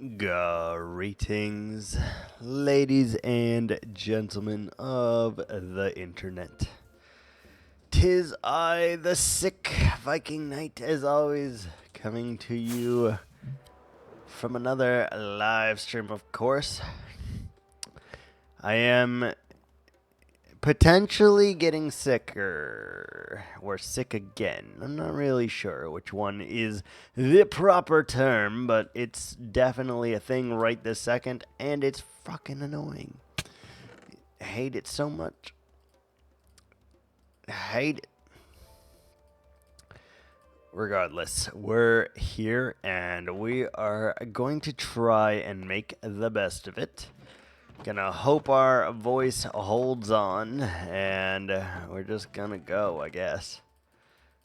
Greetings, ladies and gentlemen of the internet. 'Tis I, the sick Viking Knight, as always, coming to you from another live stream, of course. I am potentially getting sicker, or sick again. I'm not really sure which one is the proper term, but it's definitely a thing right this second, and it's fucking annoying. I hate it so much. I hate it. Regardless, we're here, and we are going to try and make the best of it. Gonna hope our voice holds on, and we're just gonna go, I guess.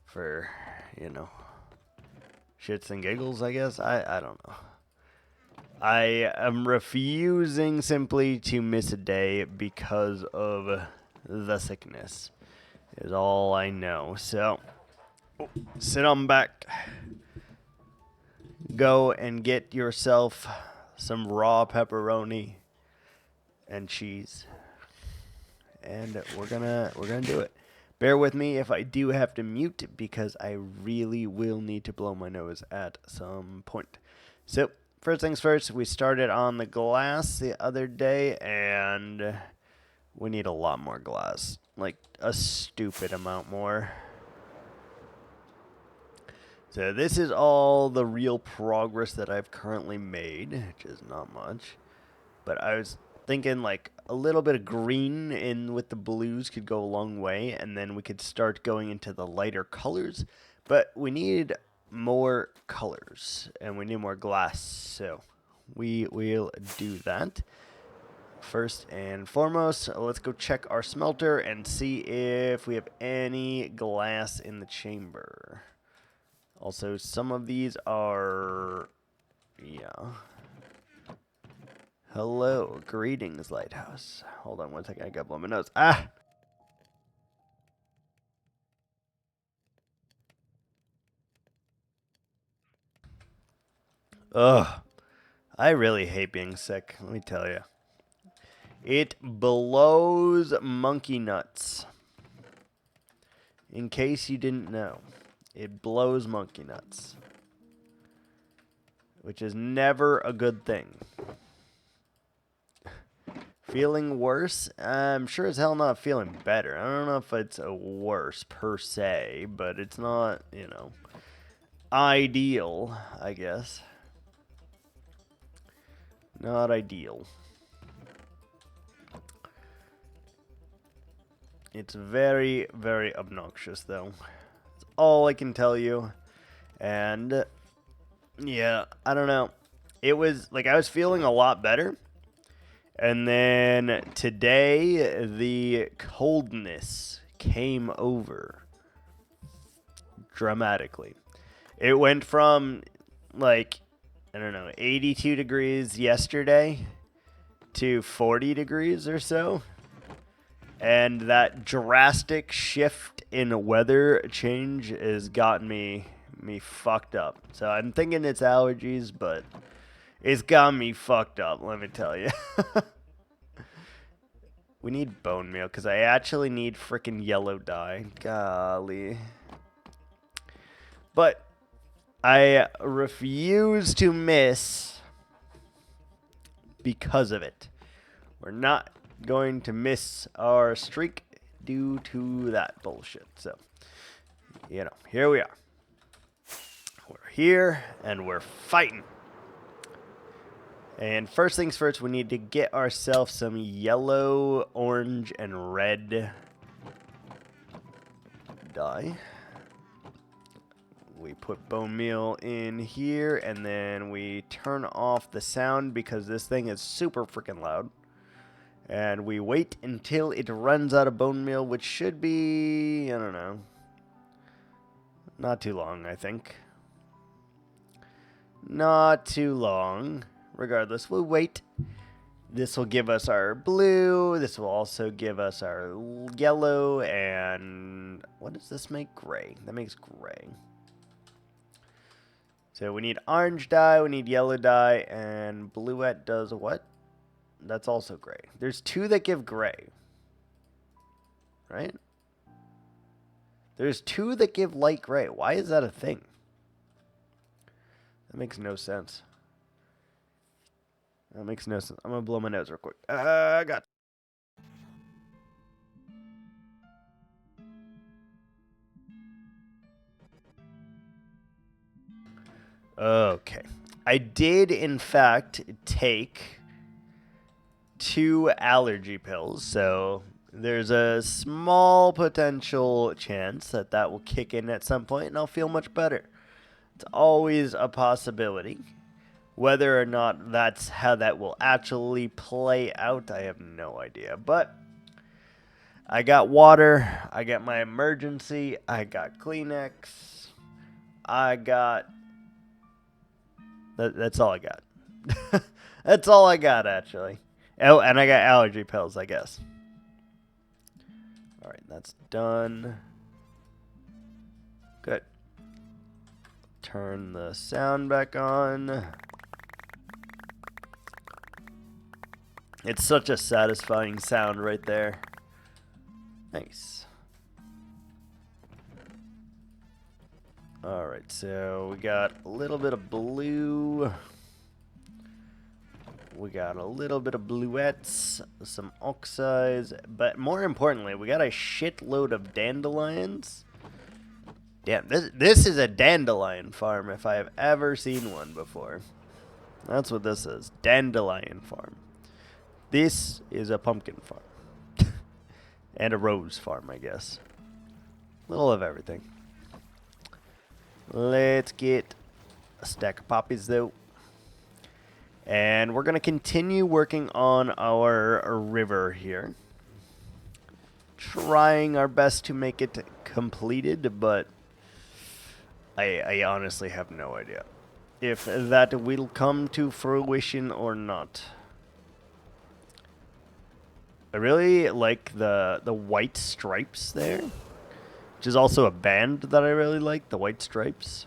For, you know, shits and giggles, I guess? I don't know. I am refusing simply to miss a day because of the sickness, is all I know. So, sit on back. Go and get yourself some raw pepperoni and cheese, and we're gonna do it. Bear with me if I do have to mute, because I really will need to blow my nose at some point. So first things first, we started on the glass the other day, and we need a lot more glass, like a stupid amount more. So this is all the real progress that I've currently made, which is not much, but I was thinking like a little bit of green in with the blues could go a long way, and then we could start going into the lighter colors. But we need more colors, and we need more glass, so we will do that. First and foremost, let's go check our smelter and see if we have any glass in the chamber. Also, some of these are, yeah. Hello, greetings, Lighthouse. Hold on one second, I gotta blow my nose. Ah! Ugh. I really hate being sick, let me tell you. It blows monkey nuts. In case you didn't know, it blows monkey nuts. Which is never a good thing. Feeling worse? I'm sure as hell not feeling better. I don't know if it's a worse per se, but it's not, you know, ideal, I guess. Not ideal. It's very, very obnoxious, though. That's all I can tell you. And, yeah, I don't know. It was, like, I was feeling a lot better. And then today, the coldness came over dramatically. It went from, like, I don't know, 82 degrees yesterday to 40 degrees or so. And that drastic shift in weather change has gotten me fucked up. So I'm thinking it's allergies, but it's got me fucked up, let me tell you. We need bone meal, because I actually need freaking yellow dye. Golly. But I refuse to miss because of it. We're not going to miss our streak due to that bullshit. So, you know, here we are. We're here, and we're fighting. And first things first, we need to get ourselves some yellow, orange, and red dye. We put bone meal in here, and then we turn off the sound because this thing is super freaking loud. And we wait until it runs out of bone meal, which should be, I don't know, not too long, I think. Not too long. Regardless, we'll wait. This will give us our blue. This will also give us our yellow. And what does this make? Gray. That makes gray. So we need orange dye, we need yellow dye, and bluette does what? That's also gray. There's 2 that give gray. Right? There's 2 that give light gray. Why is that a thing? That makes no sense. That makes no sense. I'm going to blow my nose real quick. I got. Okay. I did, in fact, take 2 allergy pills, so there's a small potential chance that that will kick in at some point and I'll feel much better. It's always a possibility. Whether or not that's how that will actually play out, I have no idea. But I got water, I got my emergency, I got Kleenex, I got... That's all I got. That's all I got, actually. Oh, and I got allergy pills, I guess. All right, that's done. Good. Turn the sound back on. It's such a satisfying sound right there. Nice. Alright, so we got a little bit of blue. We got a little bit of bluettes, some oxides, but more importantly, we got a shitload of dandelions. Damn, this is a dandelion farm if I have ever seen one before. That's what this is, dandelion farm. This is a pumpkin farm. And a rose farm, I guess. Little of everything. Let's get a stack of poppies, though. And we're going to continue working on our river here. Trying our best to make it completed, but I honestly have no idea if that will come to fruition or not. I really like the white stripes there, which is also a band that I really like, the White Stripes.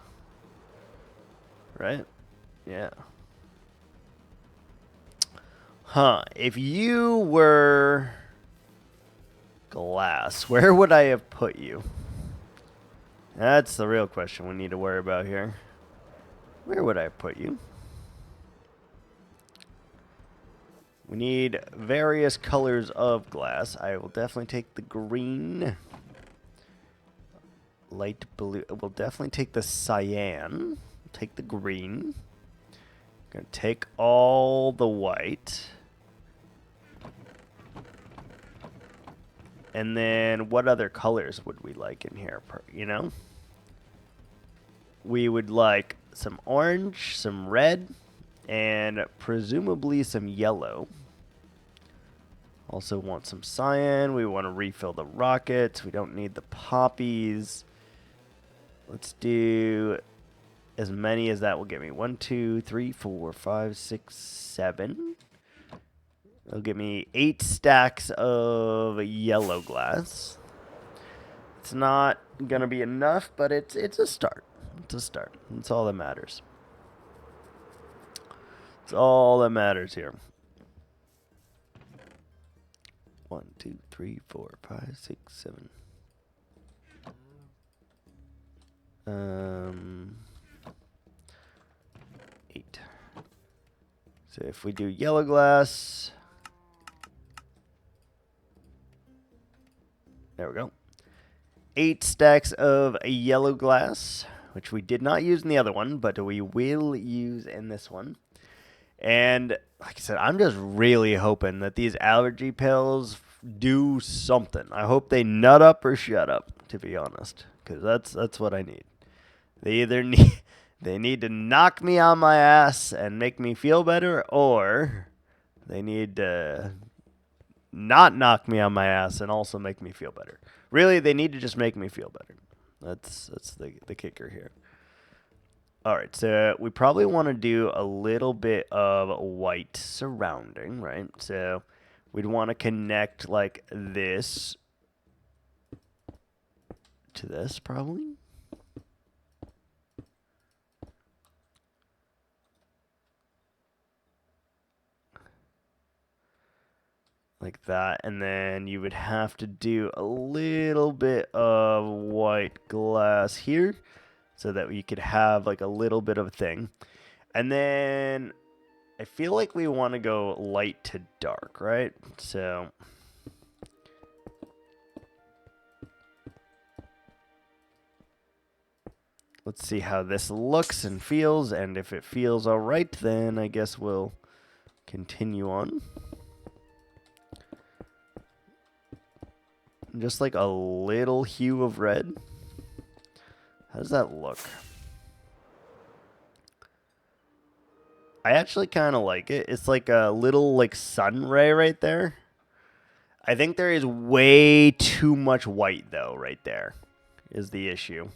Right? Yeah. Huh. If you were glass, where would I have put you? That's the real question we need to worry about here. Where would I have put you? We need various colors of glass. I will definitely take the green. Light blue. We'll definitely take the cyan. Take the green. Gonna take all the white. And then what other colors would we like in here? You know? We would like some orange, some red, and presumably some yellow. Also want some cyan. We want to refill the rockets. We don't need the poppies. Let's do as many as that will give me. 1, 2, 3, 4, 5, 6, 7. It'll give me 8 stacks of yellow glass. It's not going to be enough, but it's a start. It's a start. That's all that matters. It's all that matters here. 1, 2, 3, 4, 5, 6, 7. 8. So if we do yellow glass, there we go. 8 stacks of yellow glass, which we did not use in the other one, but we will use in this one. And like I said, I'm just really hoping that these allergy pills do something. I hope they nut up or shut up, to be honest, because that's what I need. They either need to knock me on my ass and make me feel better, or they need to not knock me on my ass and also make me feel better. Really, they need to just make me feel better. That's the kicker here. All right, so we probably want to do a little bit of white surrounding, right? So we'd want to connect like this to this, probably. that, and then you would have to do a little bit of white glass here so that you could have like a little bit of a thing. And then I feel like we want to go light to dark, right? So let's see how this looks and feels, and if it feels all right, then I guess we'll continue on. Just like a little hue of red. How does that look? I actually kind of like it. It's like a little like sun ray right there. I think there is way too much white though right there is the issue.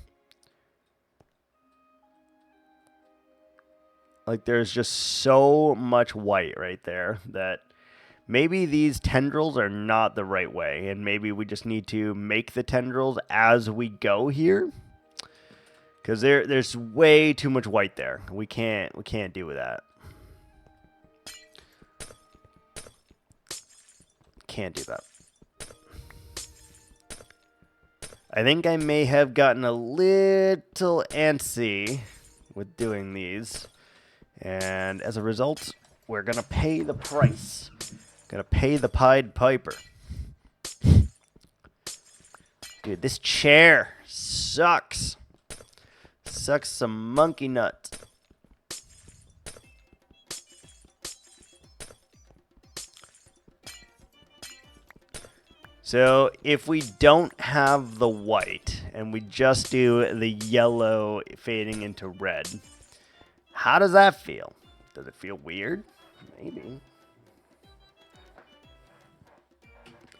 Like there's just so much white right there that maybe these tendrils are not the right way, and maybe we just need to make the tendrils as we go here. Because there's way too much white there. We can't do that. Can't do that. I think I may have gotten a little antsy with doing these. And as a result, we're going to pay the price. Gonna pay the Pied Piper. Dude, this chair sucks. Sucks some monkey nut. So if we don't have the white and we just do the yellow fading into red, how does that feel? Does it feel weird? Maybe.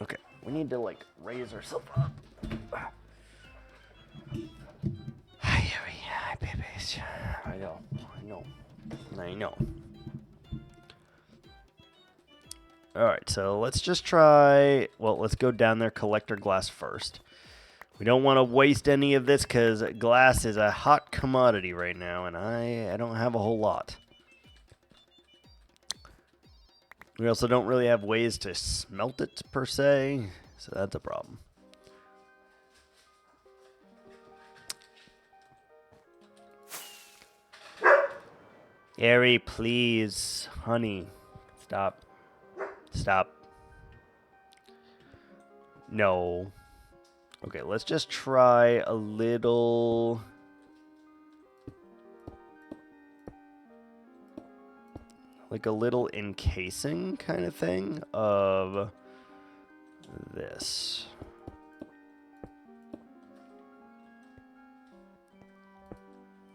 Okay, we need to like raise ourselves up. Hi, babies. I know. Alright, so let's just try... Well, let's go down there, collector glass first. We don't want to waste any of this because glass is a hot commodity right now, and I don't have a whole lot. We also don't really have ways to smelt it, per se, so that's a problem. Gary, please. Honey. Stop. Stop. No. Okay, let's just try a little... like a little encasing kind of thing of this.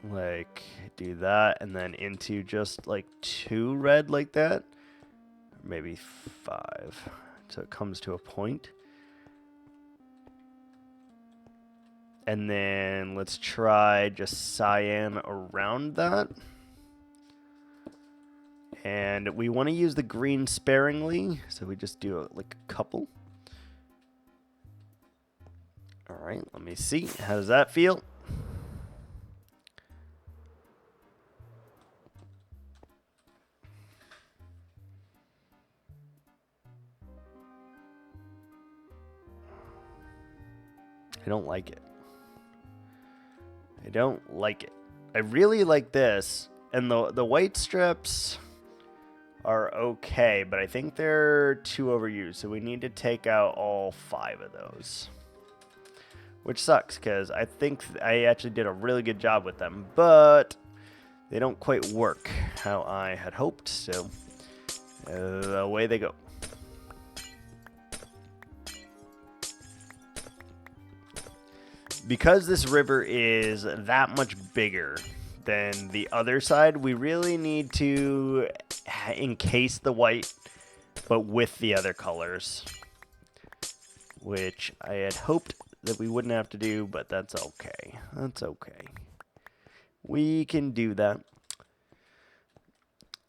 Like, do that and then into just like 2 red like that. Or maybe 5. So it comes to a point. And then let's try just cyan around that. And we want to use the green sparingly, so we just do like a couple. All right, let me see. How does that feel? I don't like it. I don't like it. I really like this, and the white strips are okay, but I think they're too overused, so we need to take out all 5 of those. Which sucks, because I think I actually did a really good job with them, but they don't quite work how I had hoped, so away they go. Because this river is that much bigger than the other side, we really need to encase the white, but with the other colors, which I had hoped that we wouldn't have to do, but that's okay. That's okay. We can do that.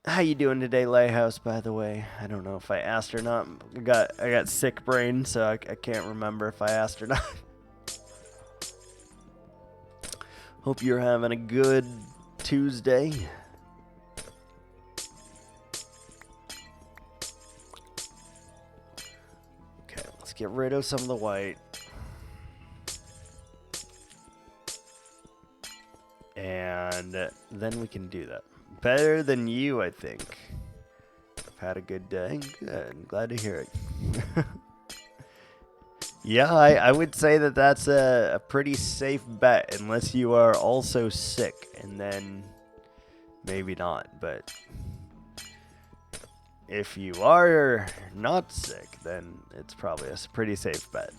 How you doing today, Lighthouse, by the way? I don't know if I asked or not. I got sick brain, so I can't remember if I asked or not. Hope you're having a good Tuesday. get rid of some of the white. And then we can do that. Better than you, I think. I've had a good day. Good. I'm glad to hear it. Yeah, I would say that that's a pretty safe bet, unless you are also sick, and then maybe not. But if you are not sick, then it's probably a pretty safe bet.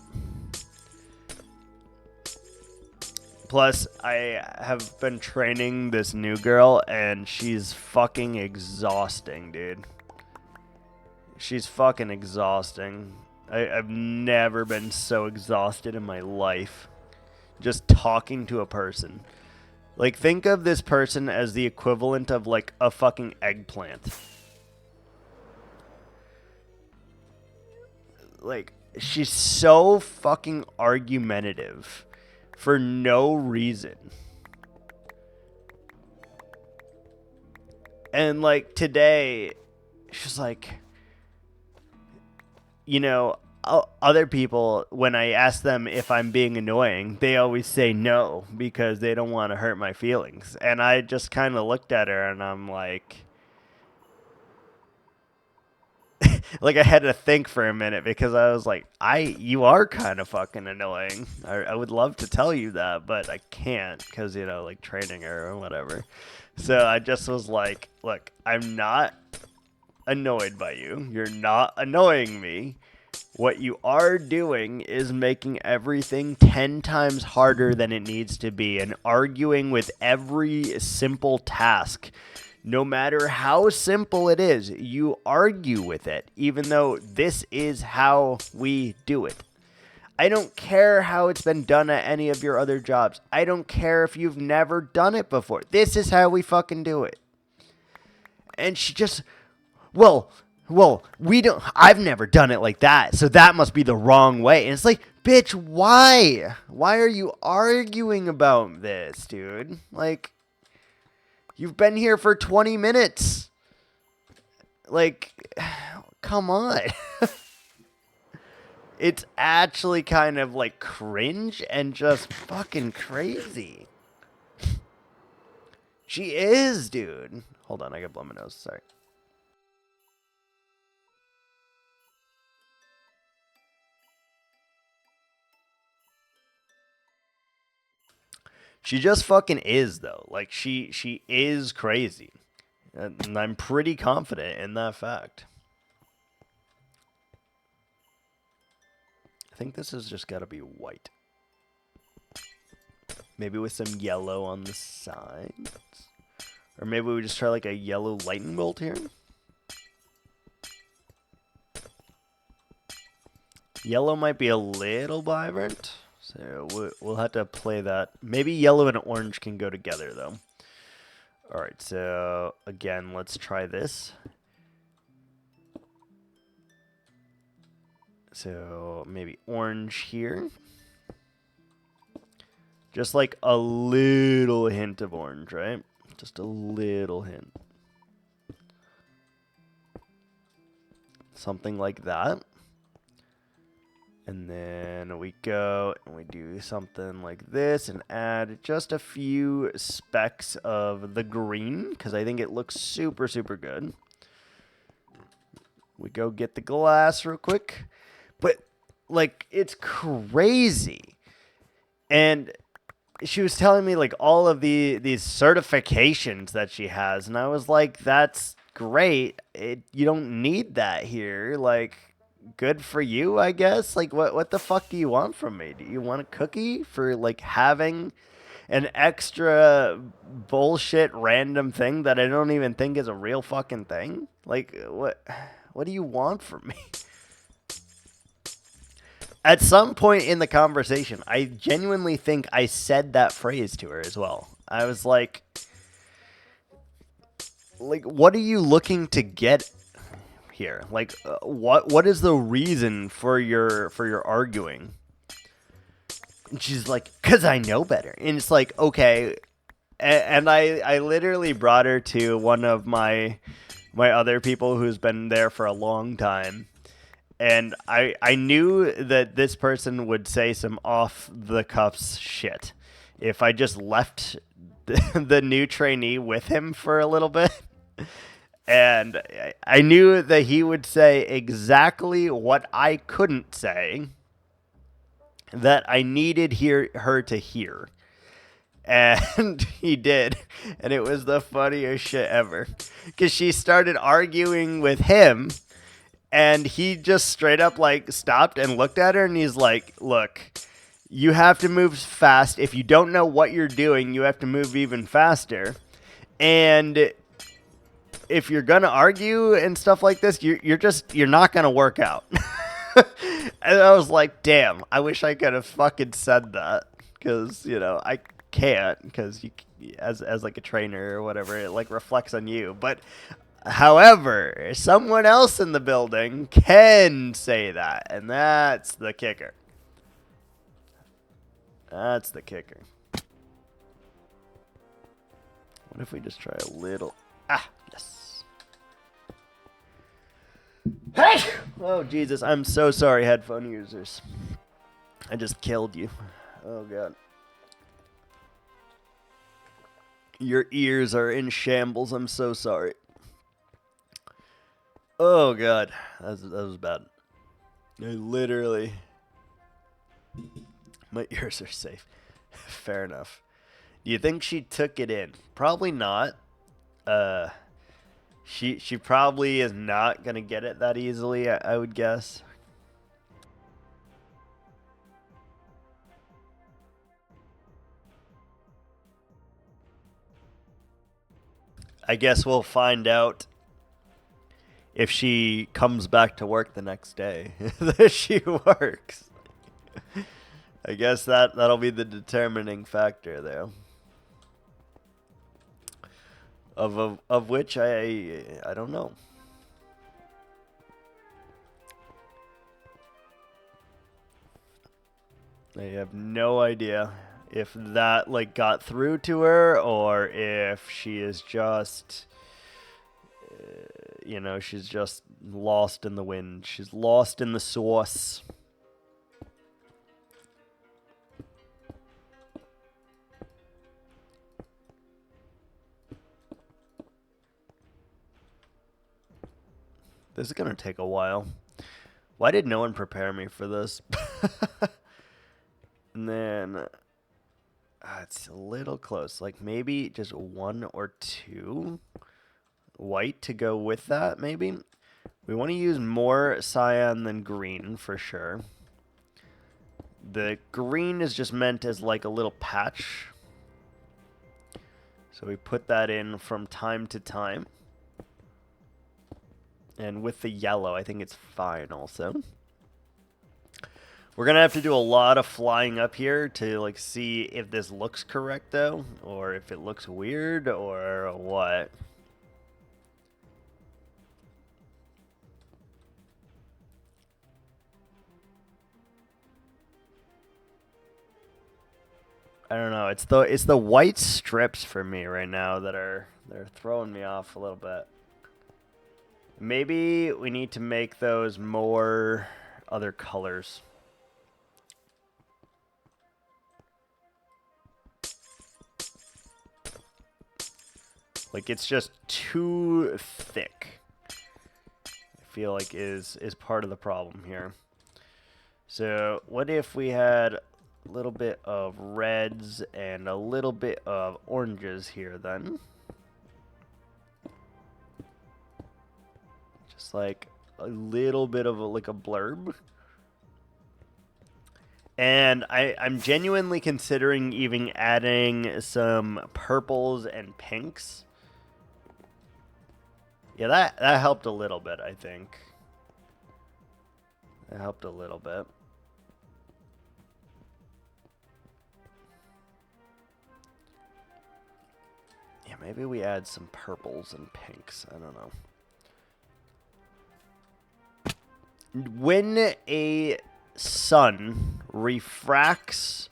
Plus, I have been training this new girl, and she's fucking exhausting, dude. She's fucking exhausting. I've never been so exhausted in my life. Just talking to a person. Like, think of this person as the equivalent of, like, a fucking eggplant. Like, she's so fucking argumentative. For no reason. And like today, she's like, you know, other people, when I ask them if I'm being annoying, they always say no because they don't want to hurt my feelings. And I just kind of looked at her and I'm like, like I had to think for a minute because I was like, you are kind of fucking annoying. I would love to tell you that, but I can't because, you know, like training her or whatever. So I just was like, look, I'm not annoyed by you. You're not annoying me. What you are doing is making everything 10 times harder than it needs to be and arguing with every simple task. No matter how simple it is, you argue with it, even though this is how we do it. I don't care how it's been done at any of your other jobs. I don't care if you've never done it before. This is how we fucking do it. And she just, well, I've never done it like that, so that must be the wrong way. And it's like, bitch, why? Why are you arguing about this, dude? Like, you've been here for 20 minutes. Like, come on. It's actually kind of like cringe and just fucking crazy. She is, dude. Hold on, I gotta blow my nose. Sorry. She just fucking is, though. Like, she is crazy. And I'm pretty confident in that fact. I think this has just got to be white. Maybe with some yellow on the sides. Or maybe we just try like a yellow lightning bolt here. Yellow might be a little vibrant. So we'll have to play that. Maybe yellow and orange can go together, though. All right, so again, let's try this. So maybe orange here. Just like a little hint of orange, right? Just a little hint. Something like that. And then we go and we do something like this and add just a few specks of the green because I think it looks super, super good. We go get the glass real quick. But, like, it's crazy. And she was telling me, like, all of these certifications that she has. And I was like, that's great. You don't need that here. Like, good for you, I guess. Like, what the fuck do you want from me? Do you want a cookie for, like, having an extra bullshit random thing that I don't even think is a real fucking thing? Like, what do you want from me? At some point in the conversation, I genuinely think I said that phrase to her as well. I was like, what are you looking to get here? Like, what is the reason for your arguing? And she's like, 'cause I know better. And it's like, okay. And I literally brought her to one of my other people who's been there for a long time. And I knew that this person would say some off the cuffs shit if I just left the new trainee with him for a little bit. And I knew that he would say exactly what I couldn't say that I needed her to hear. And he did. And it was the funniest shit ever. Because she started arguing with him. And he just straight up like stopped and looked at her. And he's like, look, you have to move fast. If you don't know what you're doing, you have to move even faster. And if you're going to argue and stuff like this, you're not going to work out. And I was like, damn, I wish I could have fucking said that. Because, you know, I can't, because you, as like a trainer or whatever, it like reflects on you. But however, someone else in the building can say that, and that's the kicker. That's the kicker. What if we just try a little? Ah, yes. Hey! Oh Jesus, I'm so sorry, headphone users. I just killed you. Oh God. Your ears are in shambles. I'm so sorry. Oh, God. That was bad. I literally... My ears are safe. Fair enough. Do you think she took it in? Probably not. She probably is not going to get it that easily, I would guess. I guess we'll find out if she comes back to work the next day. That she works. I guess that'll be the determining factor there. Of which I don't know. I have no idea if that like got through to her, or if she is just you know, she's just lost in the wind. She's lost in the sauce. This is gonna take a while. Why did no one prepare me for this? And then it's a little close. Like maybe just one or two white to go with that, maybe. We want to use more cyan than green for sure. The green is just meant as like a little patch. So we put that in from time to time. And with the yellow, I think it's fine also. We're going to have to do a lot of flying up here to like see if this looks correct though, or if it looks weird or what. I don't know. It's the white strips for me right now that they're throwing me off a little bit. Maybe we need to make those more other colors. Like it's just too thick. I feel like is part of the problem here. So what if we had a little bit of reds and a little bit of oranges here then? Just like a little bit of like a blurb. And I'm genuinely considering even adding some purples and pinks. Yeah, that helped a little bit, I think. That helped a little bit. Yeah, maybe we add some purples and pinks. I don't know. When a sun refracts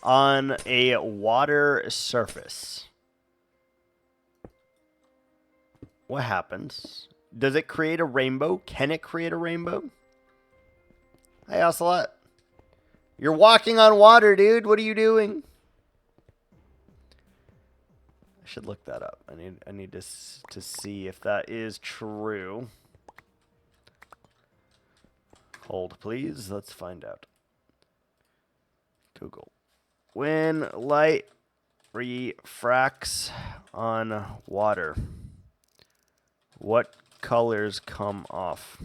on a water surface, what happens? Does it create a rainbow? Can it create a rainbow? Hi, Jschlatt. You're walking on water, dude. What are you doing? I should look that up. I need to see if that is true. Hold, please. Let's find out. Google. When light refracts on water, what colors come off?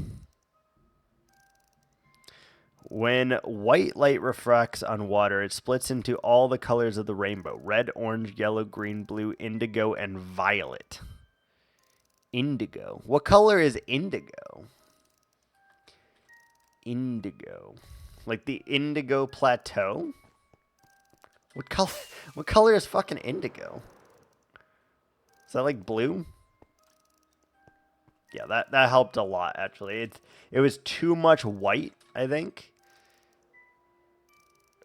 When white light refracts on water, it splits into all the colors of the rainbow. Red, orange, yellow, green, blue, indigo, and violet. Indigo. What color is indigo? Indigo. Like the Indigo Plateau? What color is fucking indigo? Is that like blue? Yeah, that helped a lot, actually. It was too much white, I think.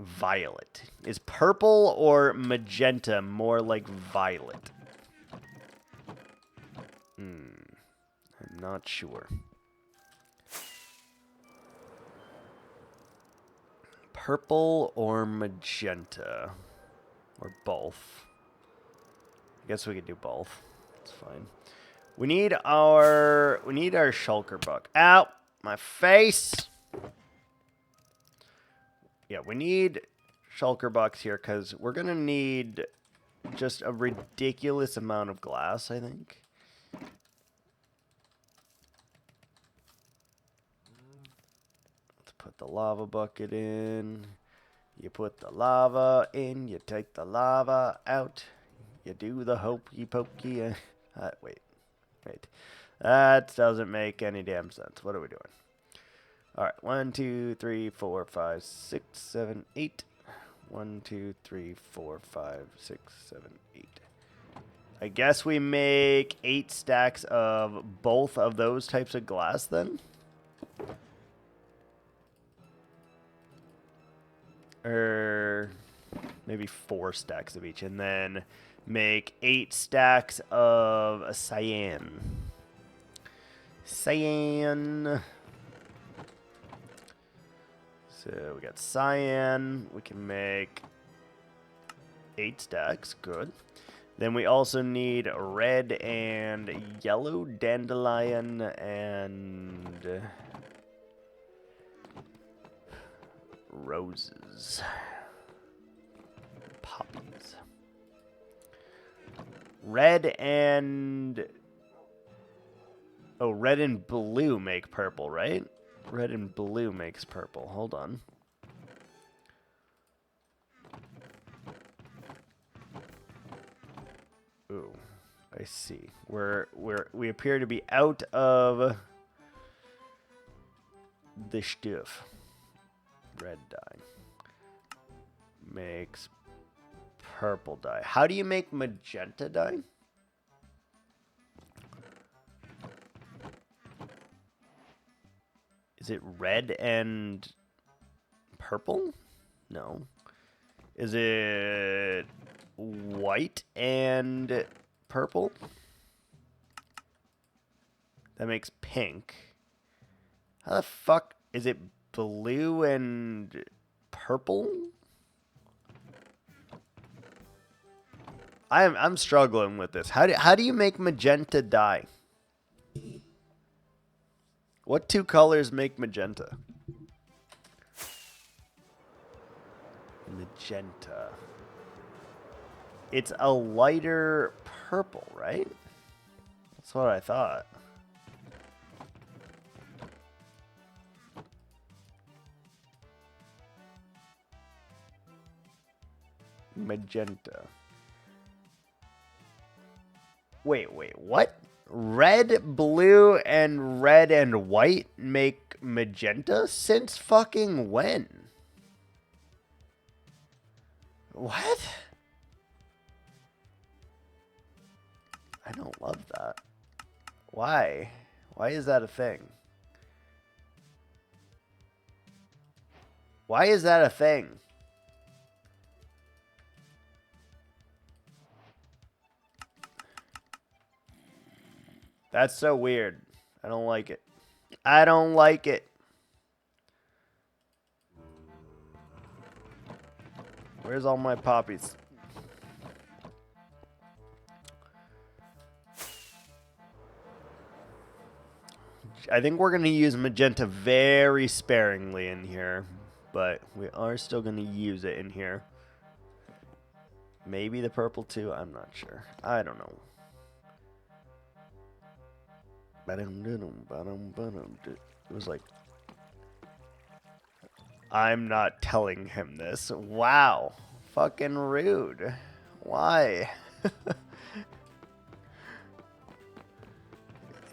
Violet. Is purple or magenta more like violet? I'm not sure. Purple or magenta? Or both? I guess we could do both. It's fine. We need our shulker buck. Ow! My face! Yeah, we need shulker bucks here because we're going to need just a ridiculous amount of glass, I think. Let's put the lava bucket in. You put the lava in, you take the lava out. You do the hokey pokey. Wait. That doesn't make any damn sense. What are we doing? All right, 1, 2, 3, 4, 5, 6, 7, 8. 1, 2, 3, 4, 5, 6, 7, 8. I guess we make 8 stacks of both of those types of glass then? Or maybe 4 stacks of each, and then make 8 stacks of cyan. Cyan. So we got cyan. We can make 8 stacks. Good. Then we also need red and yellow dandelion and roses. Poppies. Red and... Oh, red and blue make purple, right? Red and blue makes purple. Hold on. Ooh, I see. We appear to be out of the stuff. Red dye makes purple dye. How do you make magenta dye? Is it red and purple? No. Is it white and purple? That makes pink. How the fuck is it blue and purple? I'm struggling with this. How do you make magenta dye? What 2 colors make magenta? Magenta. It's a lighter purple, right? That's what I thought. Magenta. Wait, what? Red, blue, and red and white make magenta? Since fucking when? What? I don't love that. Why? Why is that a thing? Why is that a thing? That's so weird. I don't like it. I don't like it. Where's all my poppies? I think we're going to use magenta very sparingly in here, but we are still going to use it in here. Maybe the purple too. I'm not sure. I don't know. It was like, I'm not telling him this. Wow. Fucking rude. Why?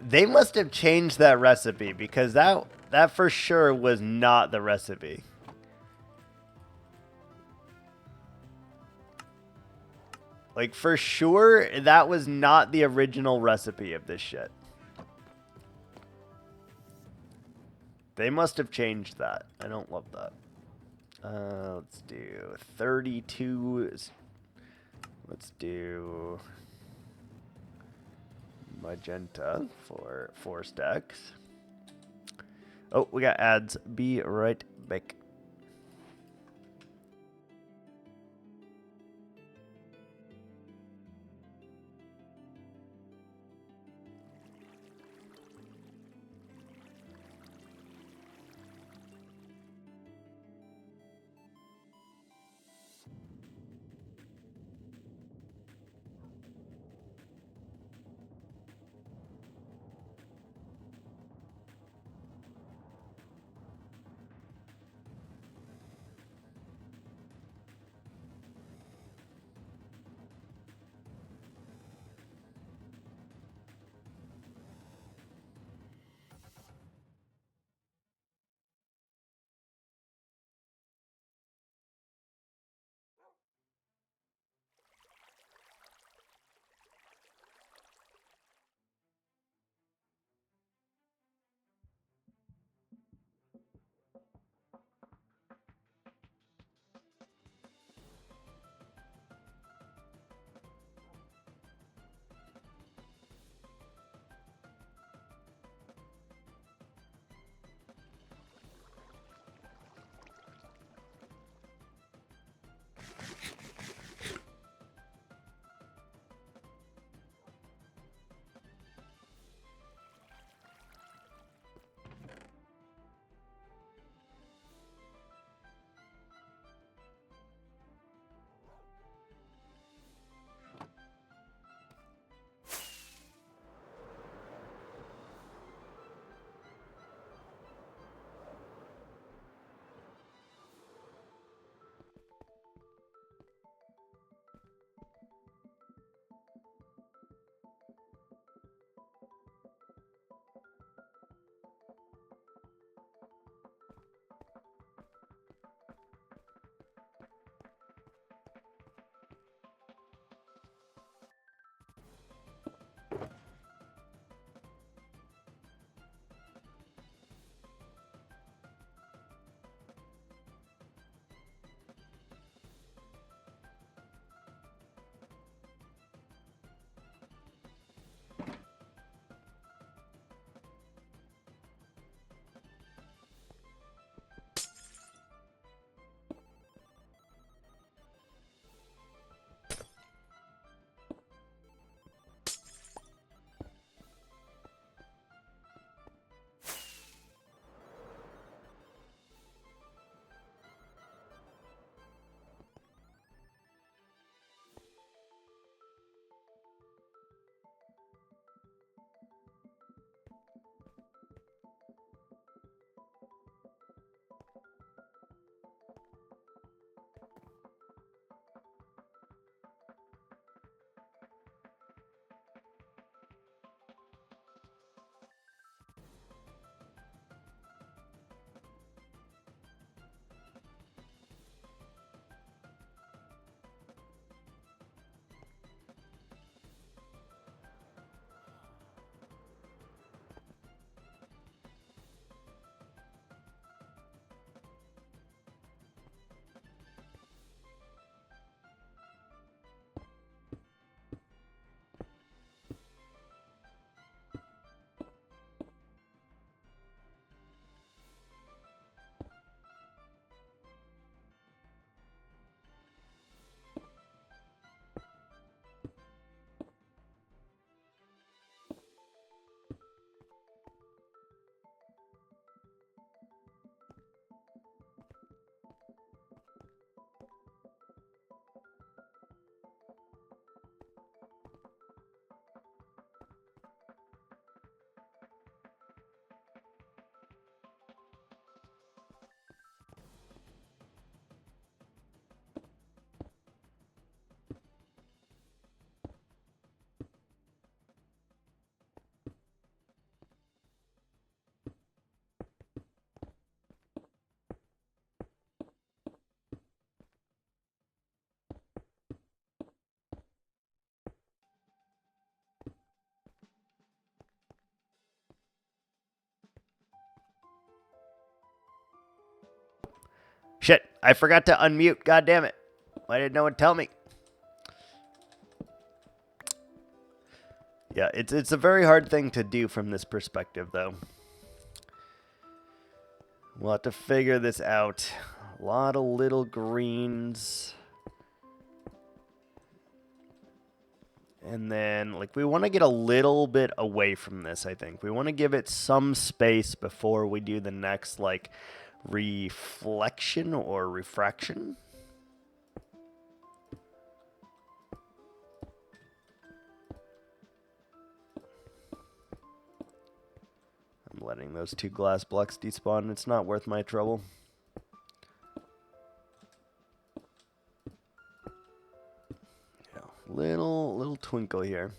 They must have changed that recipe because that for sure was not the recipe. Like, for sure, that was not the original recipe of this shit. They must have changed that. I don't love that. Let's do 32. Let's do magenta for 4 stacks. Oh, we got ads. Be right back. I forgot to unmute. God damn it. Why didn't no one tell me? Yeah, it's a very hard thing to do from this perspective, though. We'll have to figure this out. A lot of little greens. And then, like, we want to get a little bit away from this, I think. We want to give it some space before we do the next, like, reflection or refraction. I'm letting those 2 glass blocks despawn. It's not worth my trouble. Little twinkle here.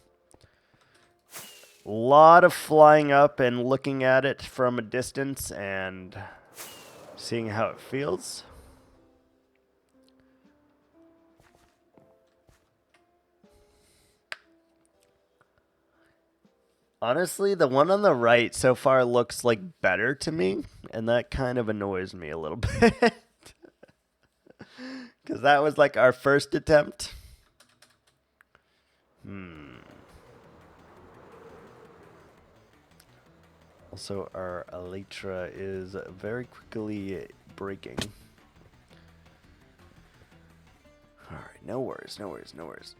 A lot of flying up and looking at it from a distance and seeing how it feels. Honestly, the one on the right so far looks like better to me, and that kind of annoys me a little bit. Because that was like our first attempt. Also, our elytra is very quickly breaking. Alright, no worries, no worries, no worries.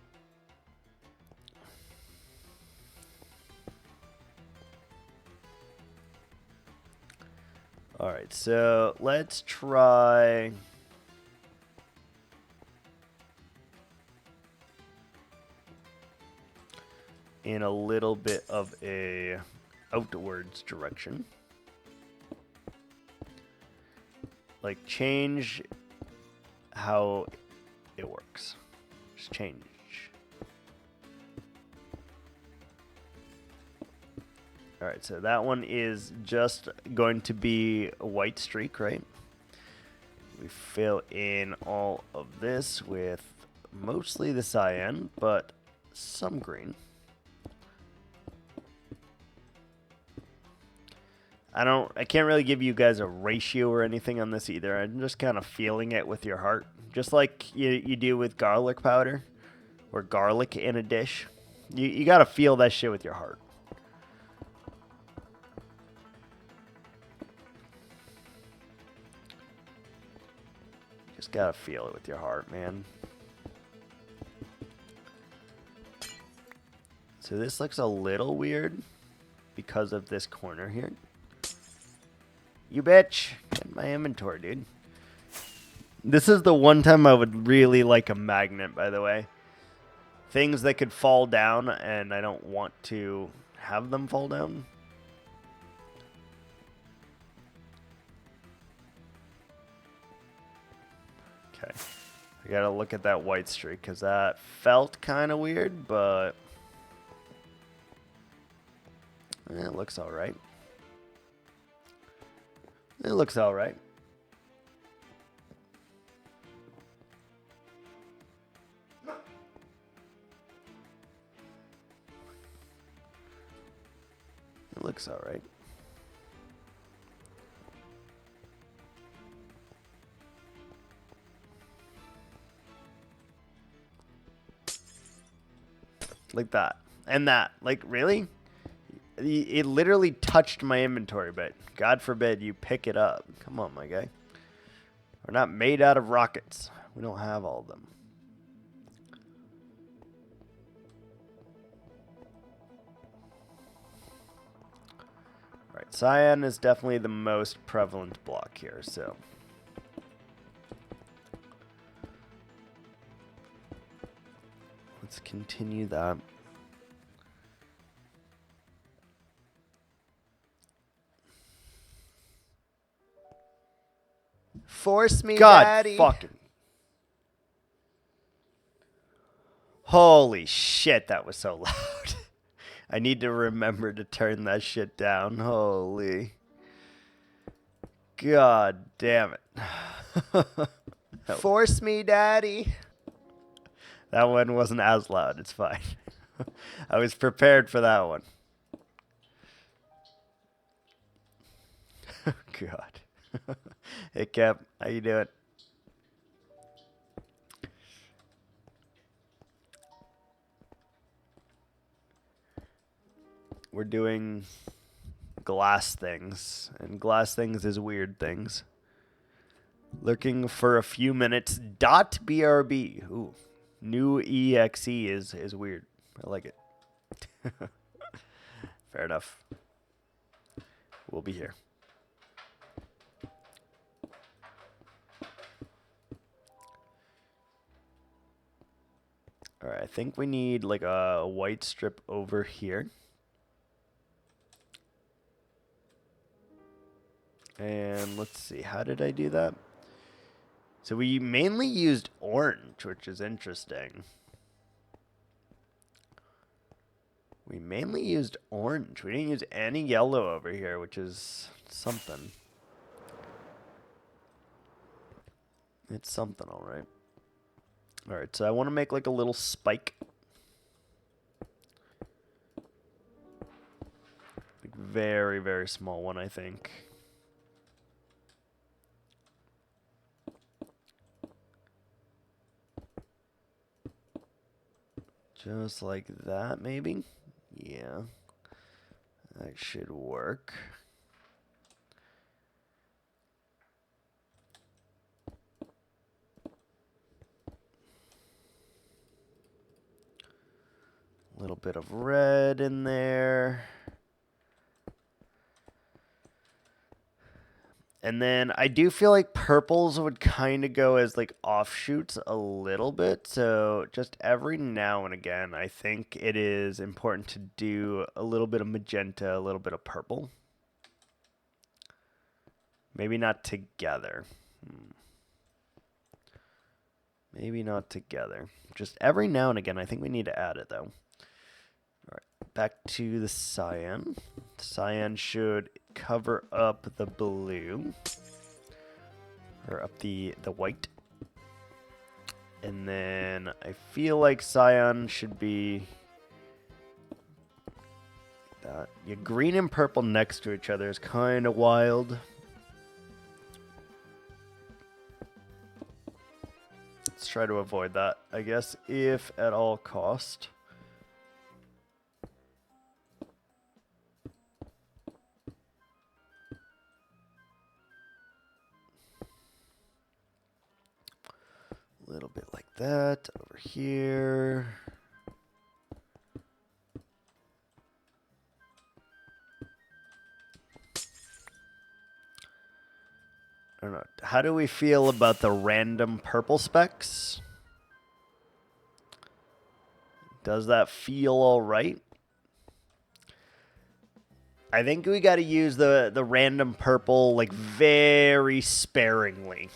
Alright, so let's try... in a little bit of a outwards direction. Like, change how it works. Just change. Alright, so that one is just going to be a white streak, right? We fill in all of this with mostly the cyan, but some green. I can't really give you guys a ratio or anything on this either. I'm just kind of feeling it with your heart. Just like you do with garlic powder or garlic in a dish. You got to feel that shit with your heart. Just got to feel it with your heart, man. So this looks a little weird because of this corner here. You bitch. Get my inventory, dude. This is the one time I would really like a magnet, by the way. Things that could fall down, and I don't want to have them fall down. Okay. I gotta look at that white streak, because that felt kind of weird, but... it looks alright. It looks alright. It looks alright. Like that. And that. Like, really? It literally touched my inventory, but God forbid you pick it up. Come on, my guy. We're not made out of rockets. We don't have all of them. Alright, cyan is definitely the most prevalent block here, so... let's continue that. Force me, God, Daddy. Fucking. Holy shit, that was so loud. I need to remember to turn that shit down. Holy. God damn it. Force me, Daddy. That one wasn't as loud. It's fine. I was prepared for that one. God. Hey, Cap. How you doing? we're doing glass things, and glass things is weird things. Lurking for a few minutes. .brb. Ooh, new exe is weird. I like it. Fair enough. We'll be here. All right, I think we need like a white strip over here. And let's see, how did I do that? So we mainly used orange, which is interesting. We mainly used orange. We didn't use any yellow over here, which is something. It's something, all right. All right, so I want to make like a little spike. Like very, very small one, I think. Just like that, maybe? Yeah. That should work. A little bit of red in there. And then I do feel like purples would kind of go as like offshoots a little bit. So just every now and again, I think it is important to do a little bit of magenta, a little bit of purple. Maybe not together. Maybe not together. Just every now and again, I think we need to add it though. All right, back to the cyan. Cyan should cover up the blue, or up the white, and then I feel like cyan should be that. Yeah, green and purple next to each other is kind of wild. Let's try to avoid that, I guess, if at all cost. A little bit like that over here. I don't know. How do we feel about the random purple specks? Does that feel all right? I think we got to use the random purple like very sparingly.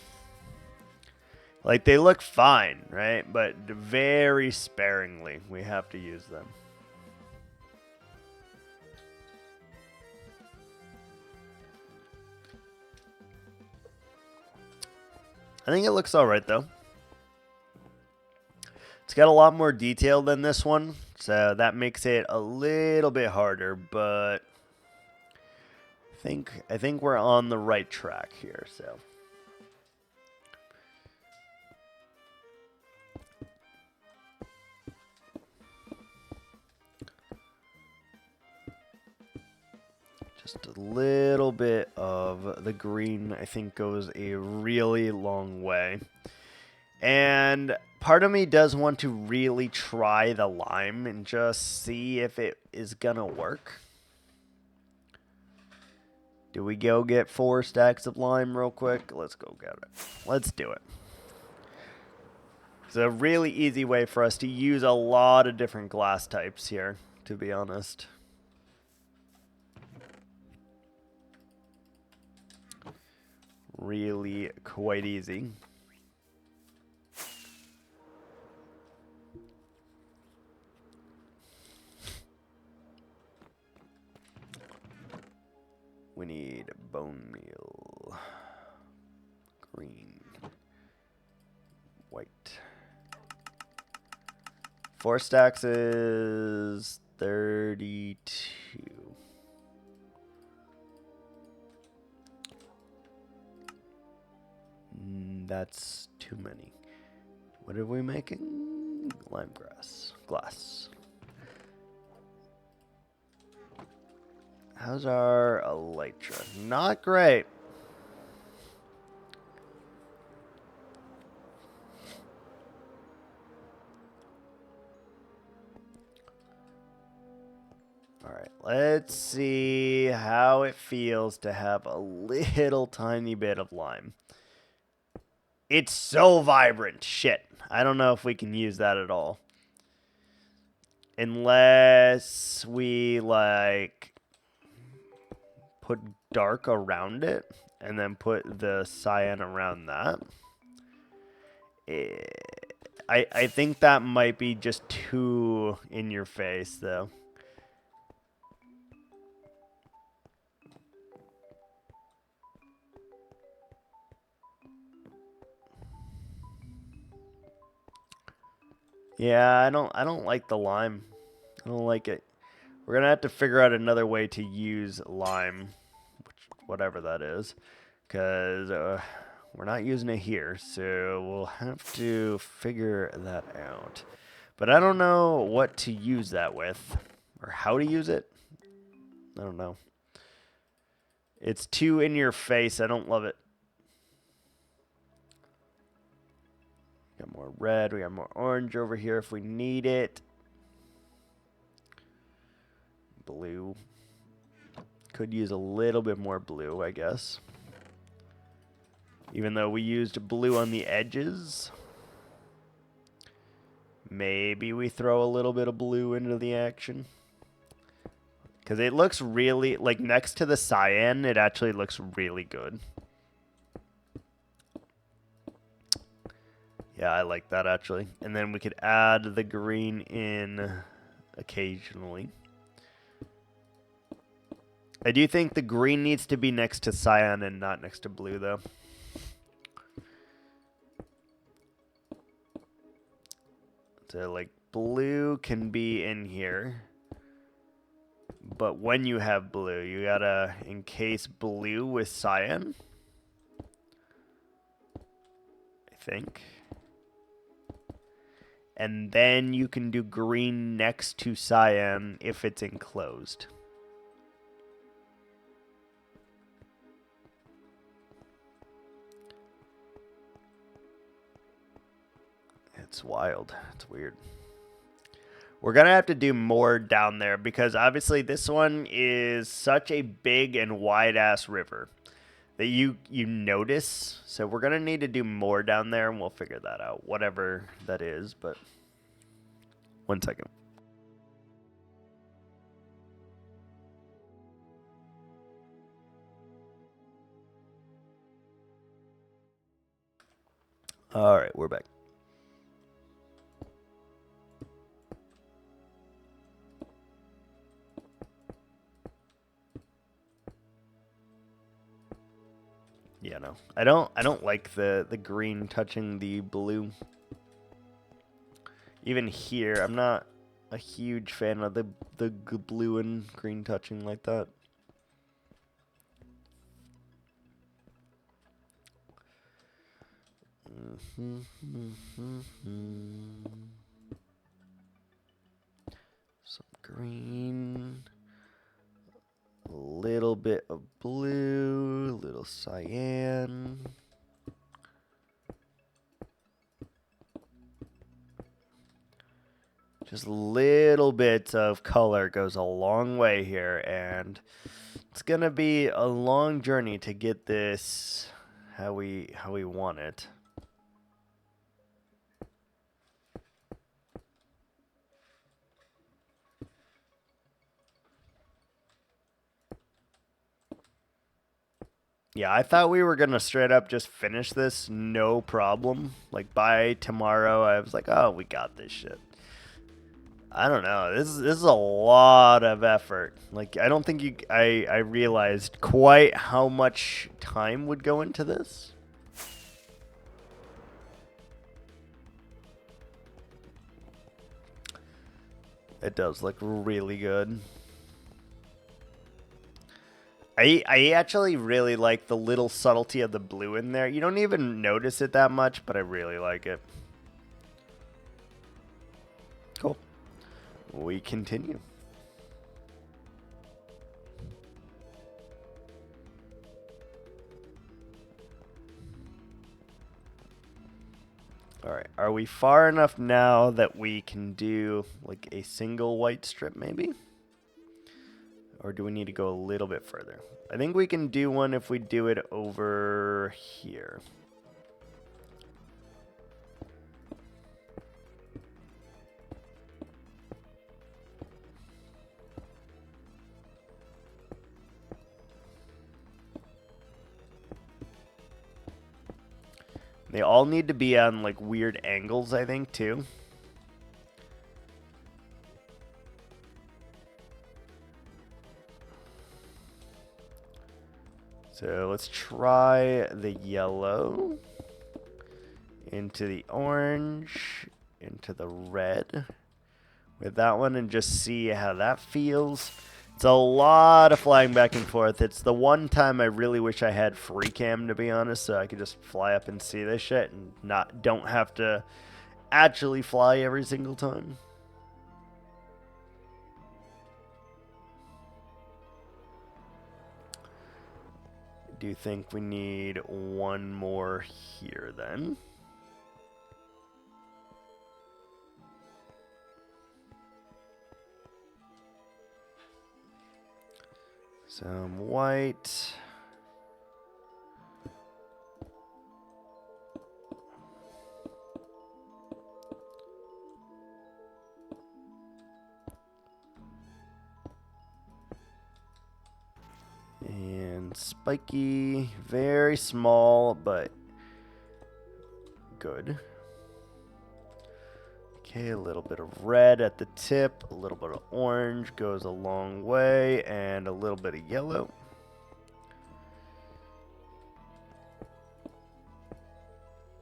Like, they look fine, right? But very sparingly, we have to use them. I think it looks all right, though. It's got a lot more detail than this one, so that makes it a little bit harder, but I think we're on the right track here, so... Just a little bit of the green, I think, goes a really long way. And part of me does want to really try the lime and just see if it is going to work. Do we go get 4 stacks of lime real quick? Let's go get it. Let's do it. It's a really easy way for us to use a lot of different glass types here, to be honest. Really quite easy. We need bone meal. Green. White. 4 stacks is 32. That's too many. What are we making? Lime grass. Glass. How's our elytra? Not great. Alright, let's see how it feels to have a little tiny bit of lime. It's so vibrant. Shit. I don't know if we can use that at all. Unless we, like, put dark around it and then put the cyan around that. I think that might be just too in your face, though. Yeah, I don't like the lime. I don't like it. We're gonna have to figure out another way to use lime, whatever that is, because we're not using it here, so we'll have to figure that out. But I don't know what to use that with, or how to use it. I don't know. It's too in your face. I don't love it. Got more red. We got more orange over here if we need it. Blue. Could use a little bit more blue, I guess. Even though we used blue on the edges. Maybe we throw a little bit of blue into the action. Because it looks really, like next to the cyan, it actually looks really good. Yeah, I like that actually. And then we could add the green in occasionally. I do think the green needs to be next to cyan and not next to blue, though. So, like, blue can be in here. But when you have blue, you gotta encase blue with cyan. I think. And then you can do green next to cyan if it's enclosed. It's wild. It's weird. We're going to have to do more down there because obviously this one is such a big and wide-ass river that you notice. So we're going to need to do more down there, and we'll figure that out, whatever that is. But 1 second. All right, we're back. Yeah, no. I don't like the green touching the blue. Even here, I'm not a huge fan of the blue and green touching like that. Some green. A little bit of blue, a little cyan. Just a little bit of color goes a long way here, and it's gonna be a long journey to get this how we want it. Yeah, I thought we were gonna straight up just finish this, no problem. Like by tomorrow, I was like, oh, we got this shit. I don't know. This is a lot of effort. Like I don't think I realized quite how much time would go into this. It does look really good. I actually really like the little subtlety of the blue in there. You don't even notice it that much, but I really like it. Cool. We continue. Are we far enough now that we can do like a single white strip maybe? Or do we need to go a little bit further? I think we can do one if we do it over here. They all need to be on like weird angles, I think, too. So let's try the yellow into the orange, into the red with that one and just see how that feels. It's a lot of flying back and forth. It's the one time I really wish I had free cam, to be honest, so I could just fly up and see this shit and don't have to actually fly every single time. I do think we need one more here then. Some white. And spiky, very small, but good. Okay, a little bit of red at the tip, a little bit of orange goes a long way, and a little bit of yellow.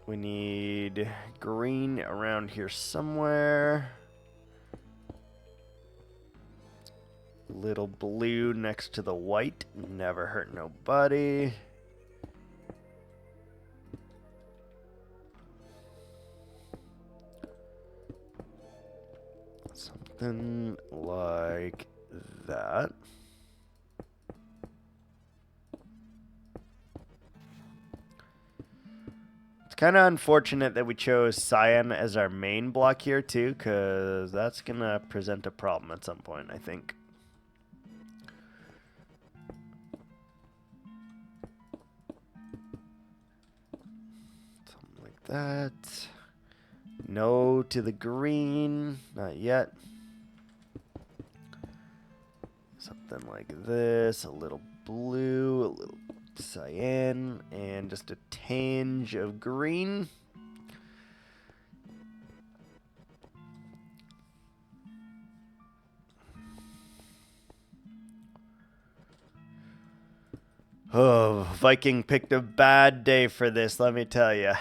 We need green around here somewhere. Little blue next to the white, never hurt nobody. Something like that. It's kind of unfortunate that we chose cyan as our main block here too, because that's going to present a problem at some point, I think. Something like that. No to the green, not yet. Something like this, a little blue, a little cyan, and just a tinge of green. Oh, Viking picked a bad day for this, let me tell you.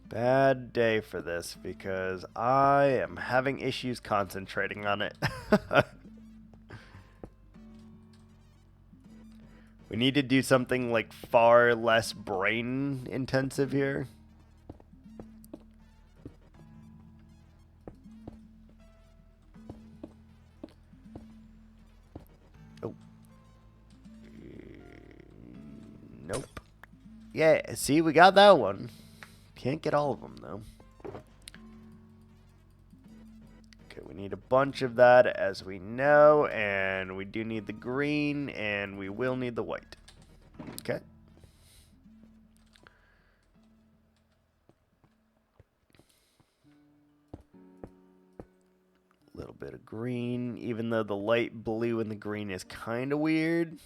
Bad day for this because I am having issues concentrating on it. We need to do something like far less brain intensive here. Oh. Nope. Yeah, see, we got that one. Can't get all of them, though. Okay, we need a bunch of that, as we know, and we do need the green, and we will need the white. Okay. A little bit of green, even though the light blue and the green is kind of weird.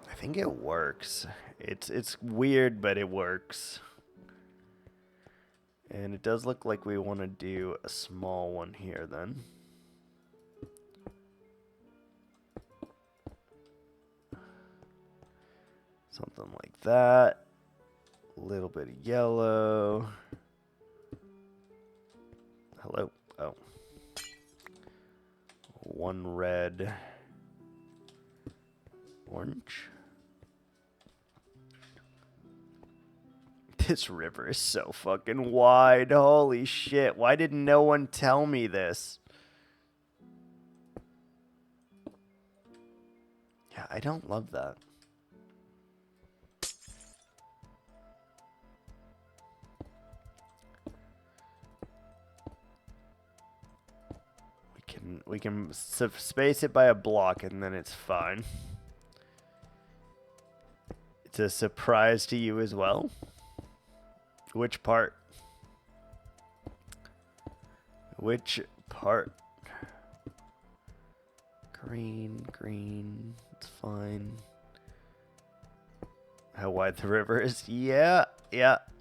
I think it works. It's weird, but it works. And it does look like we want to do a small one here then. Something like that. A little bit of yellow. Hello. Oh. One red. Orange. This river is so fucking wide. Holy shit. Why did no one tell me this? I don't love that. We can space it by a block and then it's fine. It's a surprise to you as well. Which part? Which part? Green. It's fine. How wide the river is? Yeah.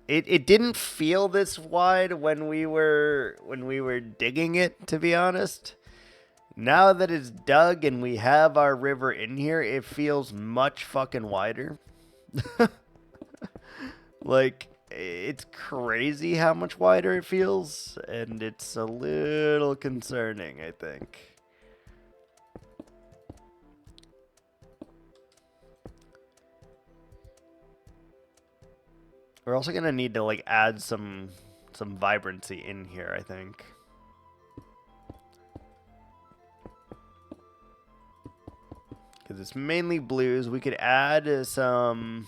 It didn't feel this wide when we were digging it, to be honest. Now that it's dug and we have our river in here, it feels much fucking wider. Like, it's crazy how much wider it feels, and it's a little concerning, I think. We're also gonna need to like add some vibrancy in here, I think. Because it's mainly blues. We could add some...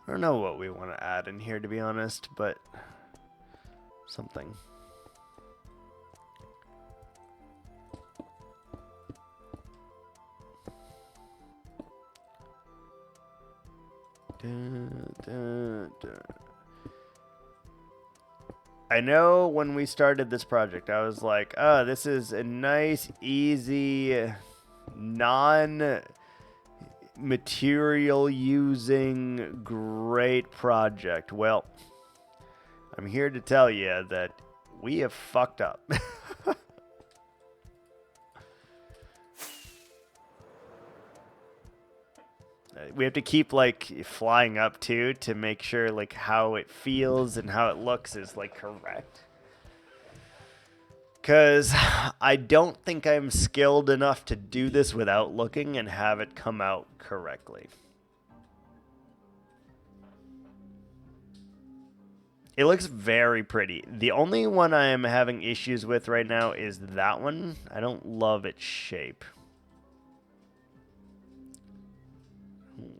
I don't know what we want to add in here, to be honest, but something. I know when we started this project, I was like, oh, this is a nice, easy, non-material using great project. Well, I'm here to tell you that we have fucked up. We have to keep like flying up too to make sure like how it feels and how it looks is like correct. Because I don't think I'm skilled enough to do this without looking and have it come out correctly. It looks very pretty. The only one I am having issues with right now is that one. I don't love its shape.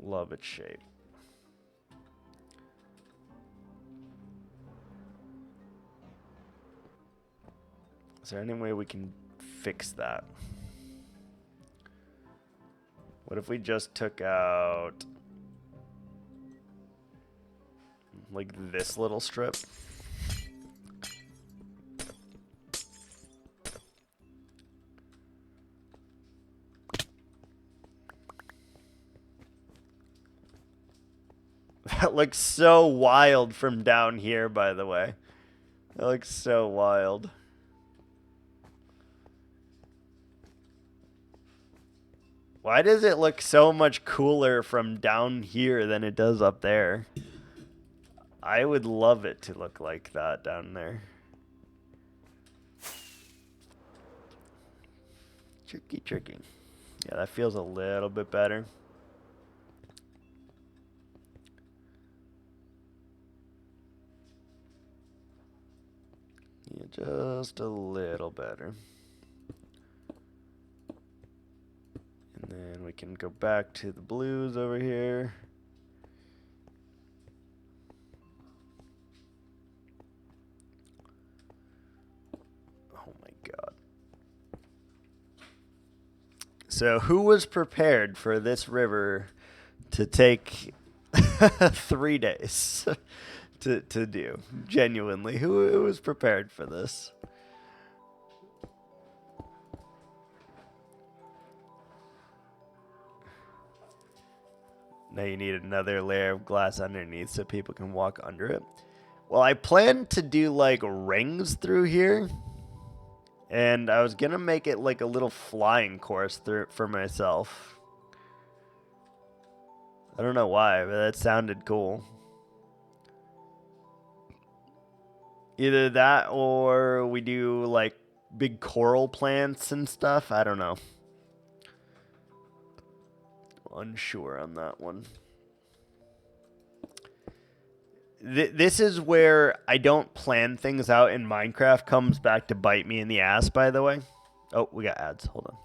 Love its shape. Is there any way we can fix that? What if we just took out like this little strip? That looks so wild from down here, by the way. That looks so wild. Why does it look so much cooler from down here than it does up there? I would love it to look like that down there. Tricky. Yeah, that feels a little bit better. Yeah, just a little better. And then we can go back to the blues over here. Oh my god. So who was prepared for this river to take 3 days to do? Genuinely, who was prepared for this? Now you need another layer of glass underneath so people can walk under it. Well, I planned to do like rings through here. And I was going to make it like a little flying course for myself. I don't know why, but that sounded cool. Either that or we do like big coral plants and stuff. I don't know. Unsure on that one. This is where I don't plan things out and Minecraft comes back to bite me in the ass, by the way. Oh, we got ads. Hold on.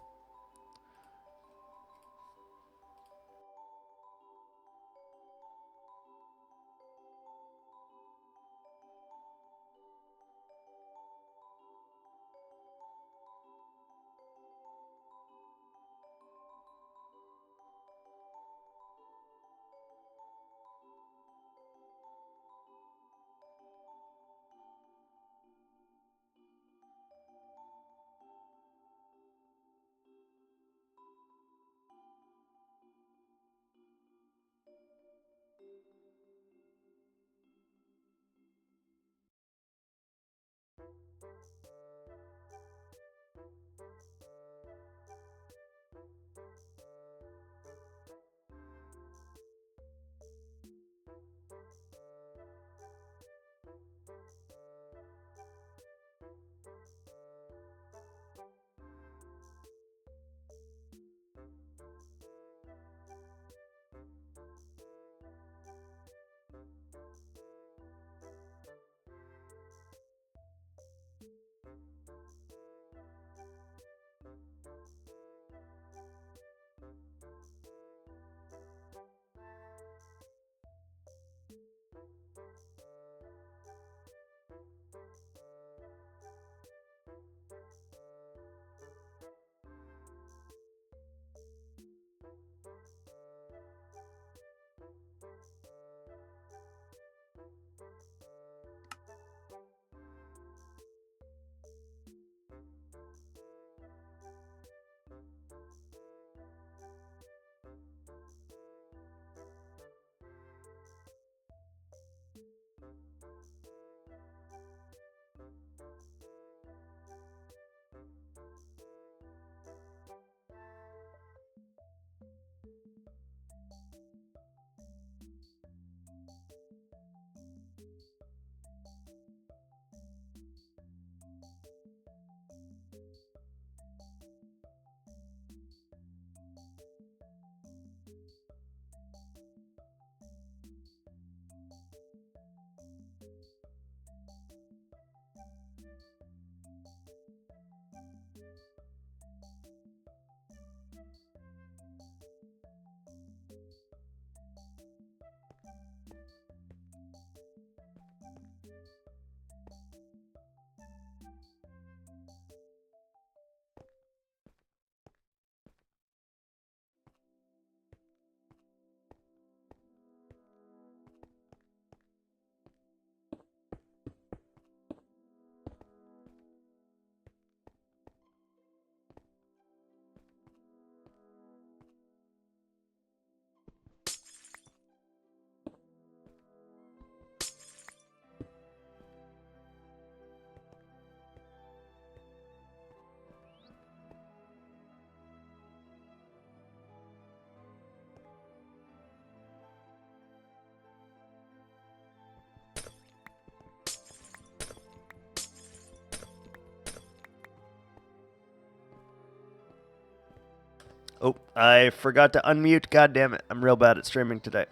I forgot to unmute. God damn it. I'm real bad at streaming today.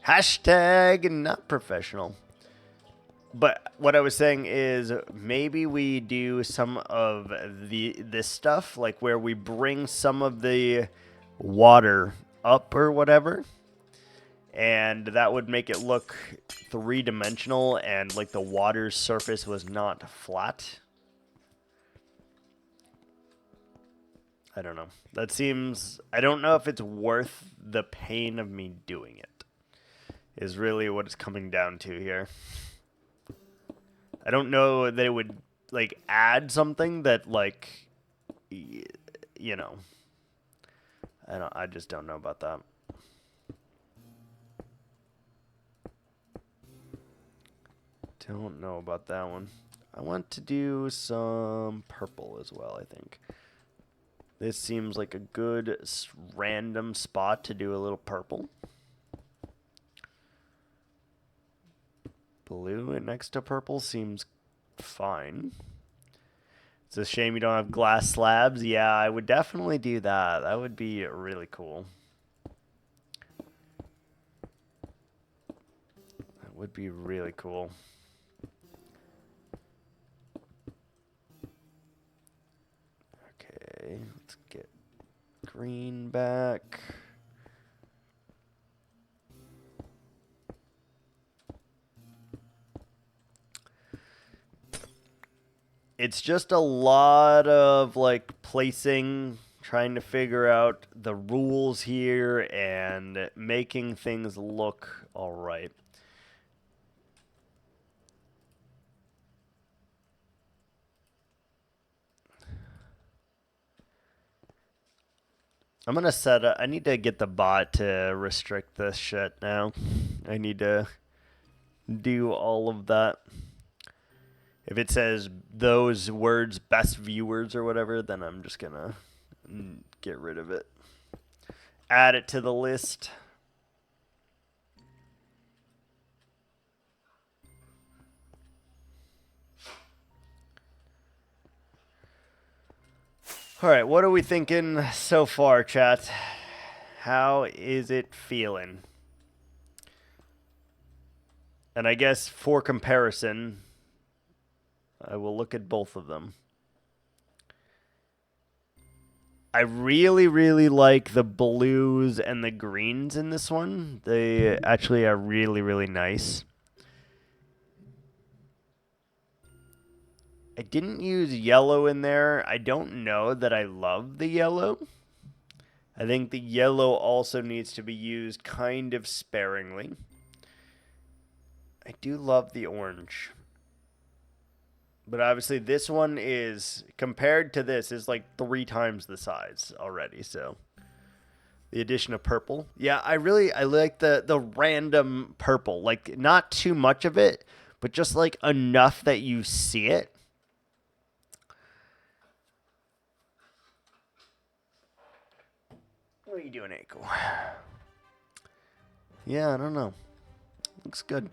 Hashtag not professional. But what I was saying is maybe we do some of this stuff, like where we bring some of the water up or whatever, and that would make it look three-dimensional and like the water's surface was not flat. I don't know. That seems... I don't know if it's worth the pain of me doing it, is really what it's coming down to here. I don't know that it would, like, add something that, like, you know. I just don't know about that. Don't know about that one. I want to do some purple as well, I think. This seems like a good random spot to do a little purple. Blue next to purple seems fine. It's a shame you don't have glass slabs. Yeah, I would definitely do that. That would be really cool. That would be really cool. Okay, let's get green back. It's just a lot of, like, placing, trying to figure out the rules here and making things look all right. I'm going to set up... I need to get the bot to restrict this shit now. I need to do all of that. If it says those words best viewers or whatever, then I'm just going to get rid of it. Add it to the list. All right, what are we thinking so far, chat? How is it feeling? And I guess for comparison, I will look at both of them. I really, really like the blues and the greens in this one. They actually are really, really nice. I didn't use yellow in there. I don't know that I love the yellow. I think the yellow also needs to be used kind of sparingly. I do love the orange. But obviously this one is, compared to this, is like 3 times the size already, so. The addition of purple. Yeah, I like the random purple. Like, not too much of it, but just like enough that you see it. What are you doing, Eiko? Yeah, I don't know. Looks good.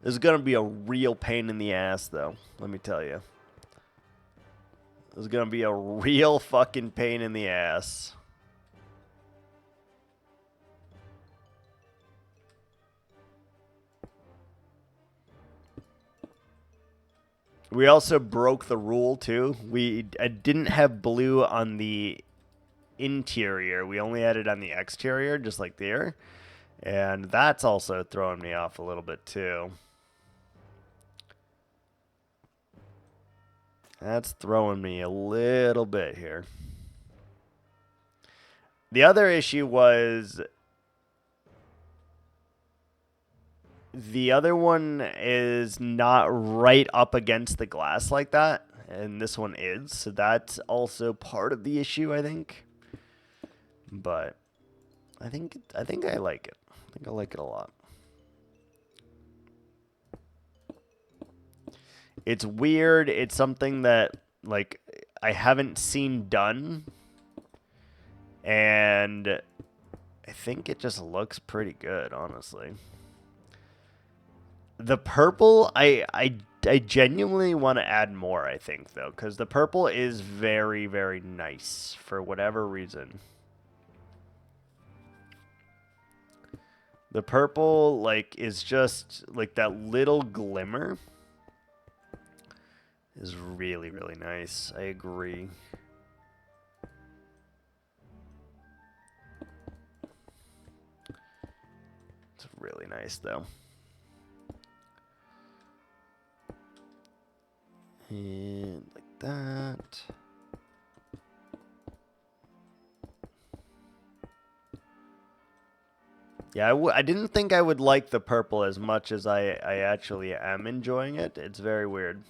This is going to be a real pain in the ass, though. Let me tell you. This is going to be a real fucking pain in the ass. We also broke the rule, too. I didn't have blue on the interior. We only had it on the exterior, just like there. And that's also throwing me off a little bit, too. That's throwing me a little bit here. The other issue was the other one is not right up against the glass like that, and this one is. So that's also part of the issue, I think. But I think I like it. I think I like it a lot. It's weird. It's something that, like, I haven't seen done. And I think it just looks pretty good, honestly. The purple, I I genuinely want to add more, I think, though, because the purple is very, very nice for whatever reason. The purple, like, is just, like, that little glimmer is really, really nice. I agree. It's really nice, though. And like that. Yeah, I didn't think I would like the purple as much as I actually am enjoying it. It's very weird.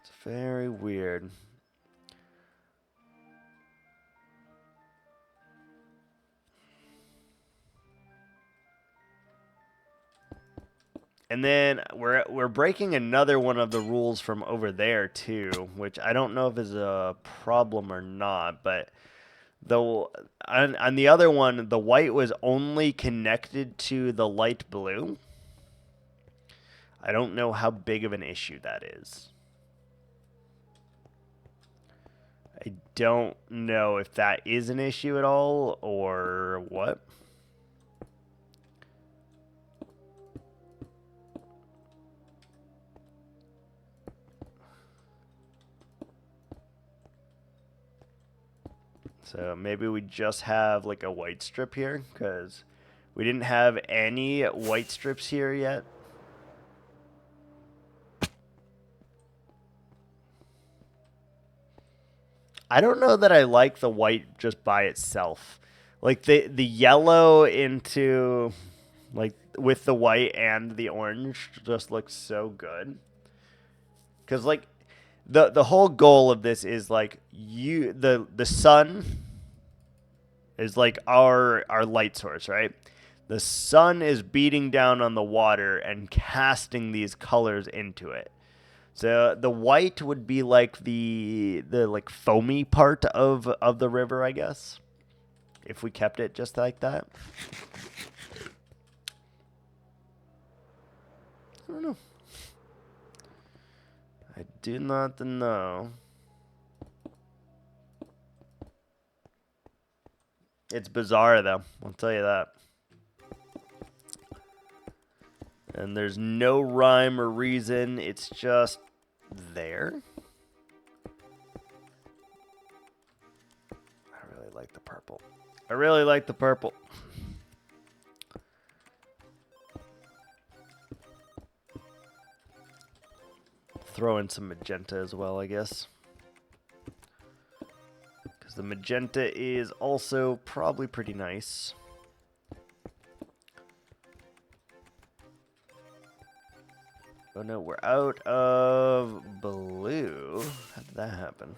It's very weird. And then we're breaking another one of the rules from over there too, which I don't know if is a problem or not, but though on the other one, the white was only connected to the light blue. I don't know how big of an issue that is. I don't know if that is an issue at all or what. So maybe we just have like a white strip here because we didn't have any white strips here yet. I don't know that I like the white just by itself. Like the yellow into like with the white and the orange just looks so good. Cuz like the whole goal of this is like the sun is like our light source, right? The sun is beating down on the water and casting these colors into it. So the white would be like the like foamy part of the river, I guess. If we kept it just like that. I don't know. I do not know. It's bizarre though, I'll tell you that. And there's no rhyme or reason, it's just there. I really like the purple. I really like the purple. Throw in some magenta as well, I guess. Because the magenta is also probably pretty nice. Oh no, we're out of blue. How did that happen?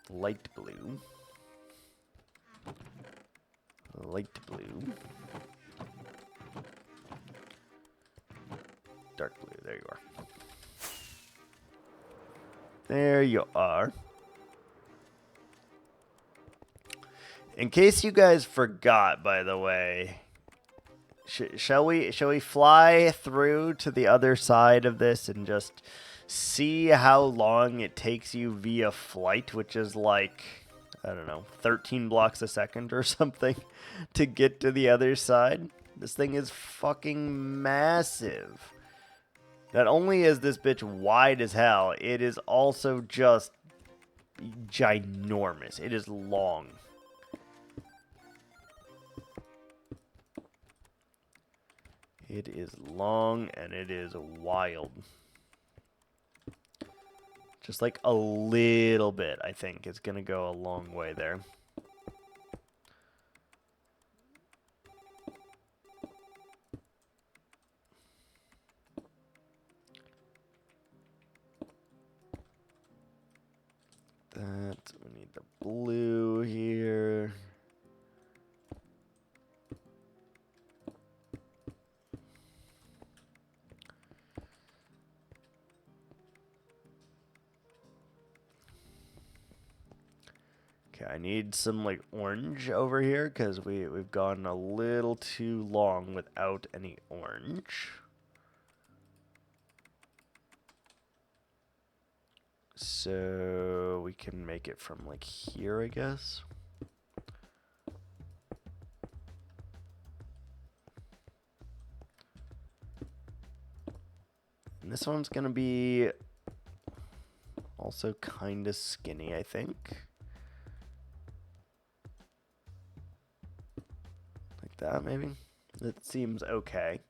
Light blue. Light blue. Dark blue, there you are. There you are. In case you guys forgot, by the way, shall we fly through to the other side of this and just see how long it takes you via flight, which is like, I don't know, 13 blocks a second or something to get to the other side? This thing is fucking massive. Not only is this bitch wide as hell, it is also just ginormous. It is long. It is long and it is wild. Just like a little bit, I think. It's going to go a long way there. That, we need the blue here. Okay, I need some like orange over here because we've gone a little too long without any orange. So we can make it from like here, I guess. And this one's gonna be also kind of skinny, I think. Like that, maybe? That seems okay.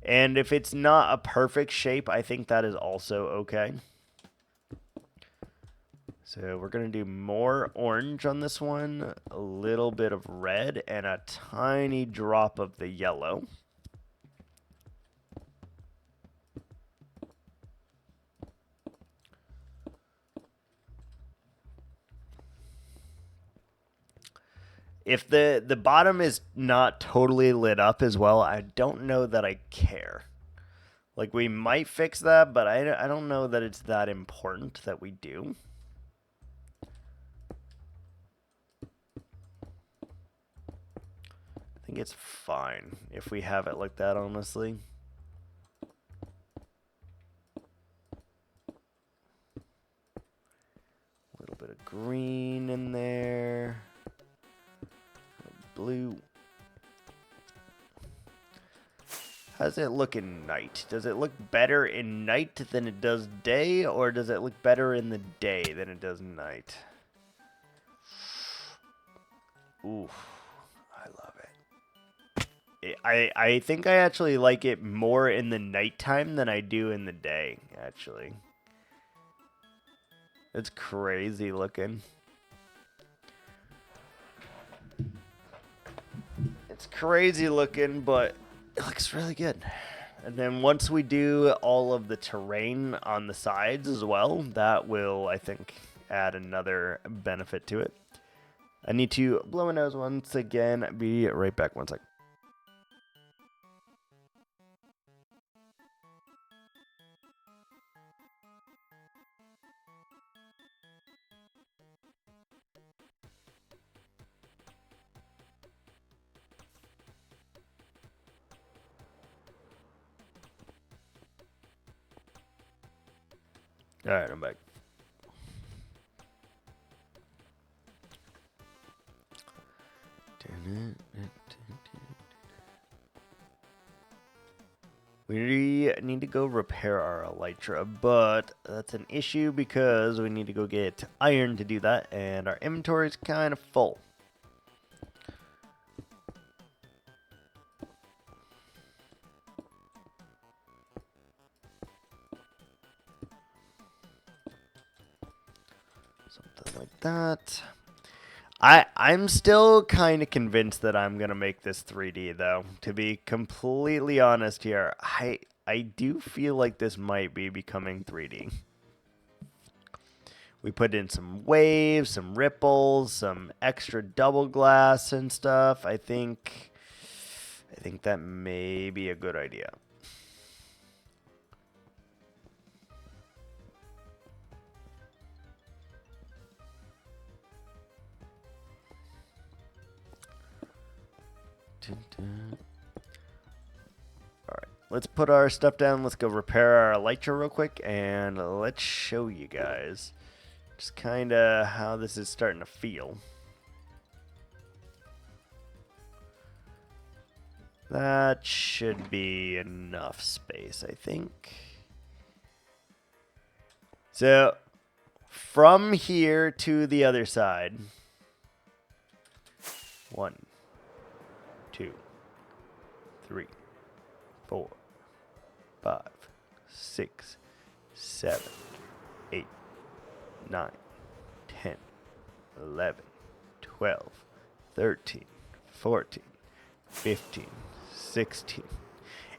And if it's not a perfect shape, I think that is also okay. So we're going to do more orange on this one, a little bit of red, and a tiny drop of the yellow. If the bottom is not totally lit up as well, I don't know that I care. Like, we might fix that, but I don't know that it's that important that we do. I think it's fine if we have it like that, honestly. A little bit of green in there. Blue. How's it look in night? Does it look better in night than it does day, or does it look better in the day than it does night? Ooh, I love it. I think I actually like it more in the nighttime than I do in the day, actually. It's crazy looking. It's crazy looking, but it looks really good. And then once we do all of the terrain on the sides as well, that will, I think, add another benefit to it. I need to blow my nose once again. Be right back. One sec. All right, I'm back. We need to go repair our elytra, but that's an issue because we need to go get iron to do that, and our inventory is kind of full. Something like that. I'm still kind of convinced that I'm going to make this 3D, though. To be completely honest here, I do feel like this might be becoming 3D. We put in some waves, some ripples, some extra double glass and stuff. I think that may be a good idea. Alright, let's put our stuff down. Let's go repair our elytra real quick, and let's show you guys just kind of how this is starting to feel. That should be enough space, I think. So, from here to the other side. 1, 2, 3, 4, 5, 6, 7, 8, 9, 10, 11, 12, 13, 14, 15, 16.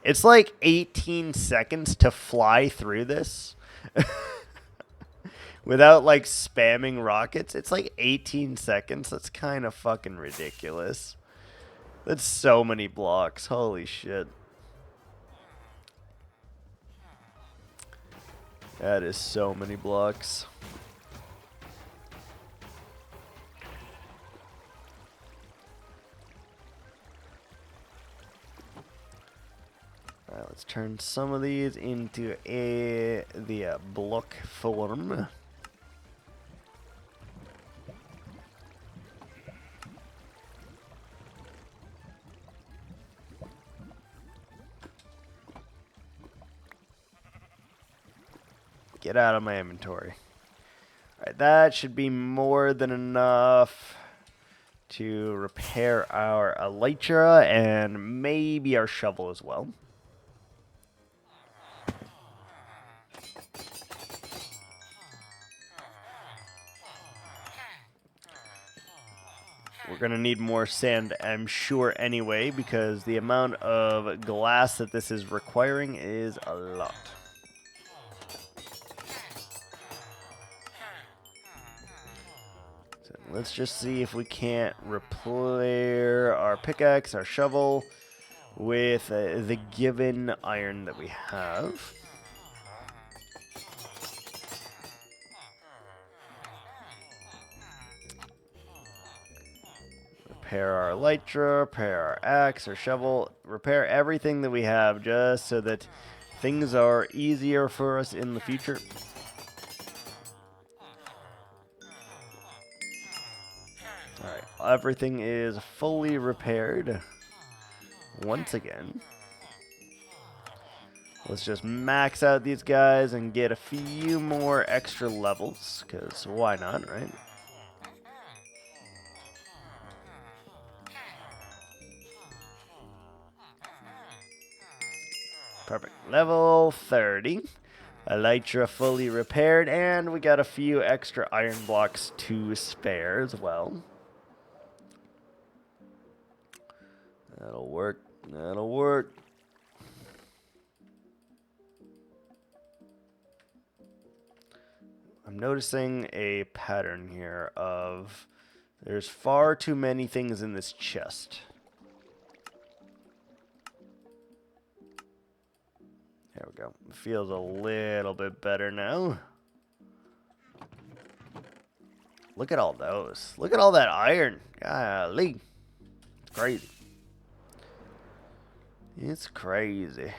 It's like 18 seconds to fly through this. Without like spamming rockets. It's like 18 seconds. That's kind of fucking ridiculous. That's so many blocks. Holy shit. That is so many blocks. Alright, let's turn some of these into the block form. Get out of my inventory. Alright, that should be more than enough to repair our elytra and maybe our shovel as well. We're going to need more sand, I'm sure, anyway, because the amount of glass that this is requiring is a lot. So let's just see if we can't repair our pickaxe, our shovel, with the given iron that we have. Repair our elytra, repair our axe, our shovel, repair everything that we have just so that things are easier for us in the future. Alright, everything is fully repaired. Once again. Let's just max out these guys and get a few more extra levels, because why not, right? Perfect. Level 30. Elytra fully repaired, and we got a few extra iron blocks to spare as well. That'll work. That'll work. I'm noticing a pattern here of there's far too many things in this chest. There we go. Feels a little bit better now. Look at all those. Look at all that iron. Golly. It's crazy. It's crazy.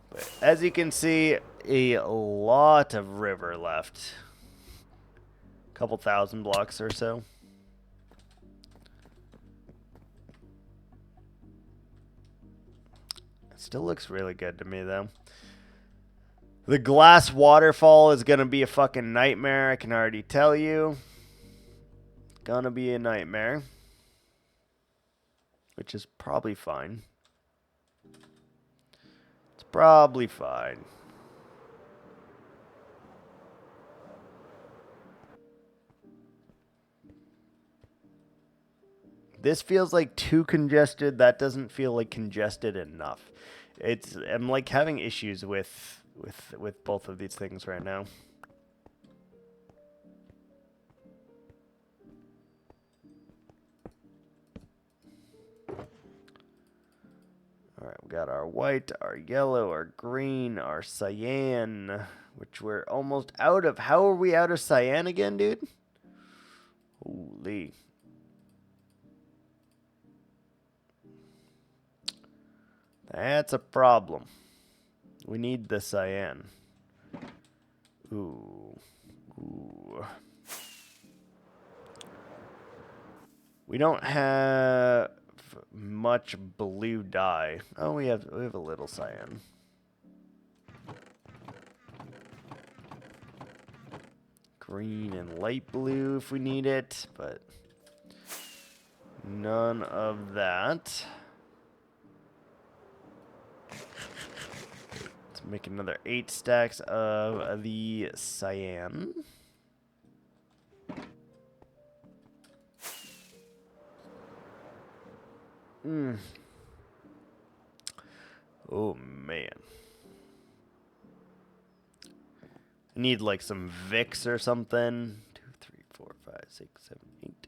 But as you can see, a lot of river left. A couple thousand blocks or so. It still looks really good to me, though. The glass waterfall is going to be a fucking nightmare, I can already tell you. It's going to be a nightmare. Which is probably fine. It's probably fine. This feels like too congested. That doesn't feel like congested enough. I'm like having issues with both of these things right now. Alright, we got our white, our yellow, our green, our cyan, which we're almost out of. How are we out of cyan again, dude? Holy. That's a problem. We need the cyan. Ooh. Ooh. We don't have much blue dye. Oh, we have a little cyan. Green and light blue if we need it, but none of that. Let's make another 8 stacks of the cyan. Oh, man. I need like some Vicks or something. 2, 3, 4, 5, 6, 7, 8.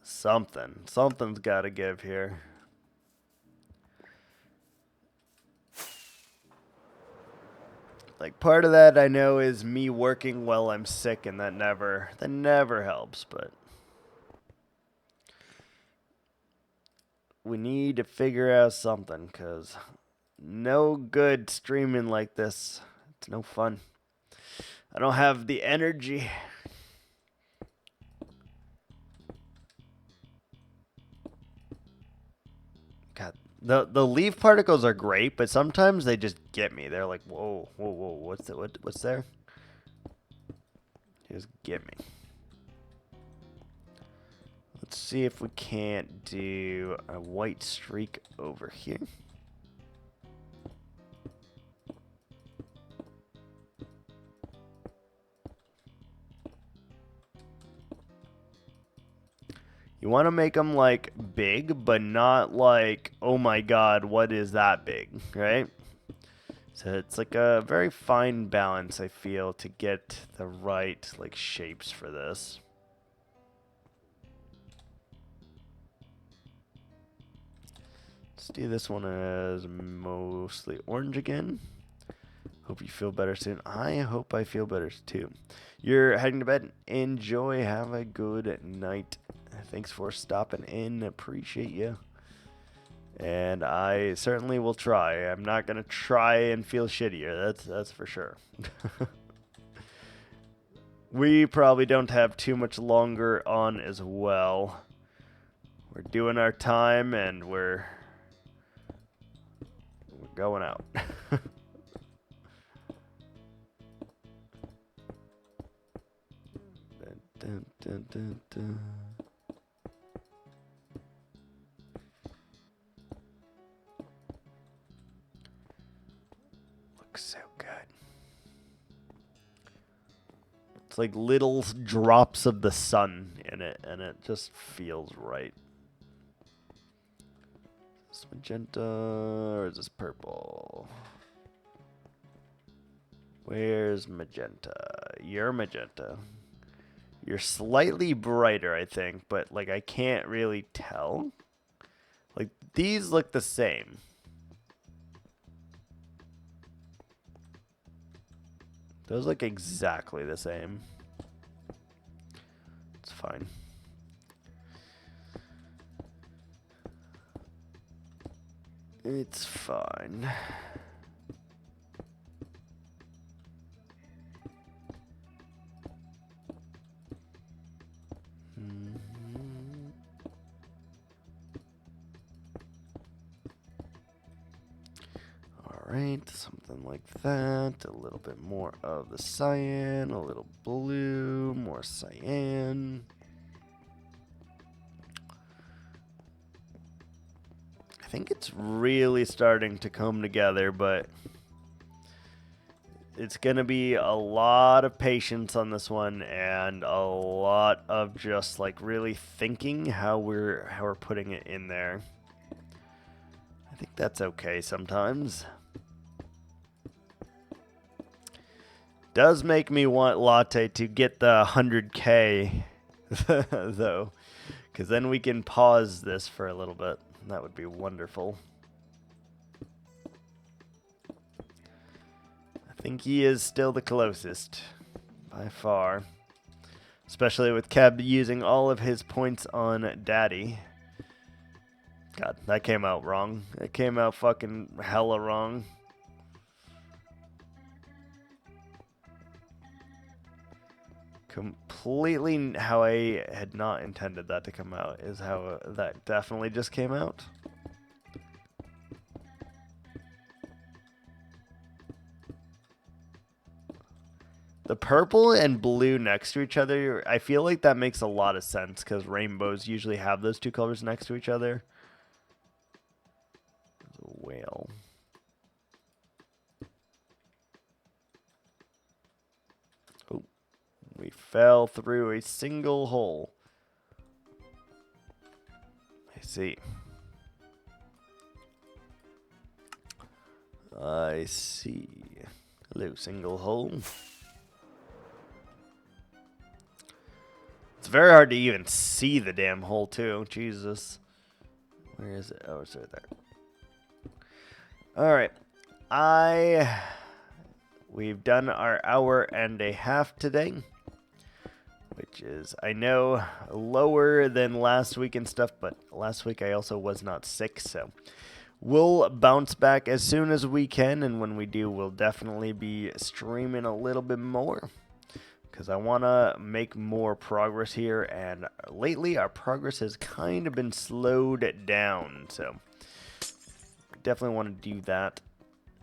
Something. Something's got to give here. Like, part of that I know is me working while I'm sick, and that never helps, but we need to figure out something, because no good streaming like this. It's no fun. I don't have the energy. God, the leaf particles are great, but sometimes they just get me. They're like, whoa, whoa, whoa, what's there? Just get me. Let's see if we can't do a white streak over here. You want to make them like big, but not like, oh my god, what is that big, right? So it's like a very fine balance, I feel, to get the right like shapes for this. Let's do this one as mostly orange again. Hope you feel better soon. I hope I feel better too. You're heading to bed. Enjoy. Have a good night. Thanks for stopping in. Appreciate you. And I certainly will try. I'm not going to try and feel shittier. That's for sure. We probably don't have too much longer on as well. We're doing our time and we're going out. Dun, dun, dun, dun. Looks so good. It's like little drops of the sun in it, and it just feels right. Is this magenta or is this purple? Where's magenta? You're magenta. You're slightly brighter, I think, but like I can't really tell. Like these look the same. Those look exactly the same. It's fine. It's fine. Alright, something like that. A little bit more of the cyan, a little blue, more cyan. I think it's really starting to come together, but it's going to be a lot of patience on this one and a lot of just like really thinking how we're putting it in there. I think that's okay sometimes. Does make me want Latte to get the 100K though, because then we can pause this for a little bit. That would be wonderful. I think he is still the closest by far, especially with Keb using all of his points on Daddy. God, that came out wrong. It came out fucking hella wrong. Completely how I had not intended that to come out is how that definitely just came out. The purple and blue next to each other, I feel like that makes a lot of sense because rainbows usually have those two colors next to each other. There's a whale. Oh, we fell through a single hole. I see. I see. Hello, single hole. It's very hard to even see the damn hole, too. Jesus. Where is it? Oh, it's right there. Alright. We've done our hour and a half today, which is, I know, lower than last week and stuff, but last week I also was not sick, so we'll bounce back as soon as we can, and when we do, we'll definitely be streaming a little bit more. Because I want to make more progress here, and lately our progress has kind of been slowed down, so definitely want to do that,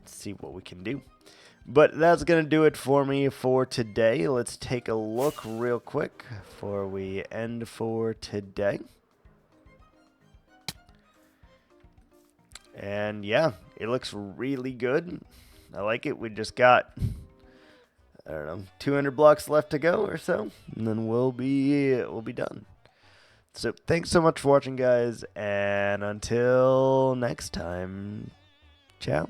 see what we can do. But that's going to do it for me for today. Let's take a look real quick before we end for today. And yeah, it looks really good. I like it. We just got, I don't know, 200 blocks left to go or so, and then we'll be done. So thanks so much for watching, guys, and until next time, ciao.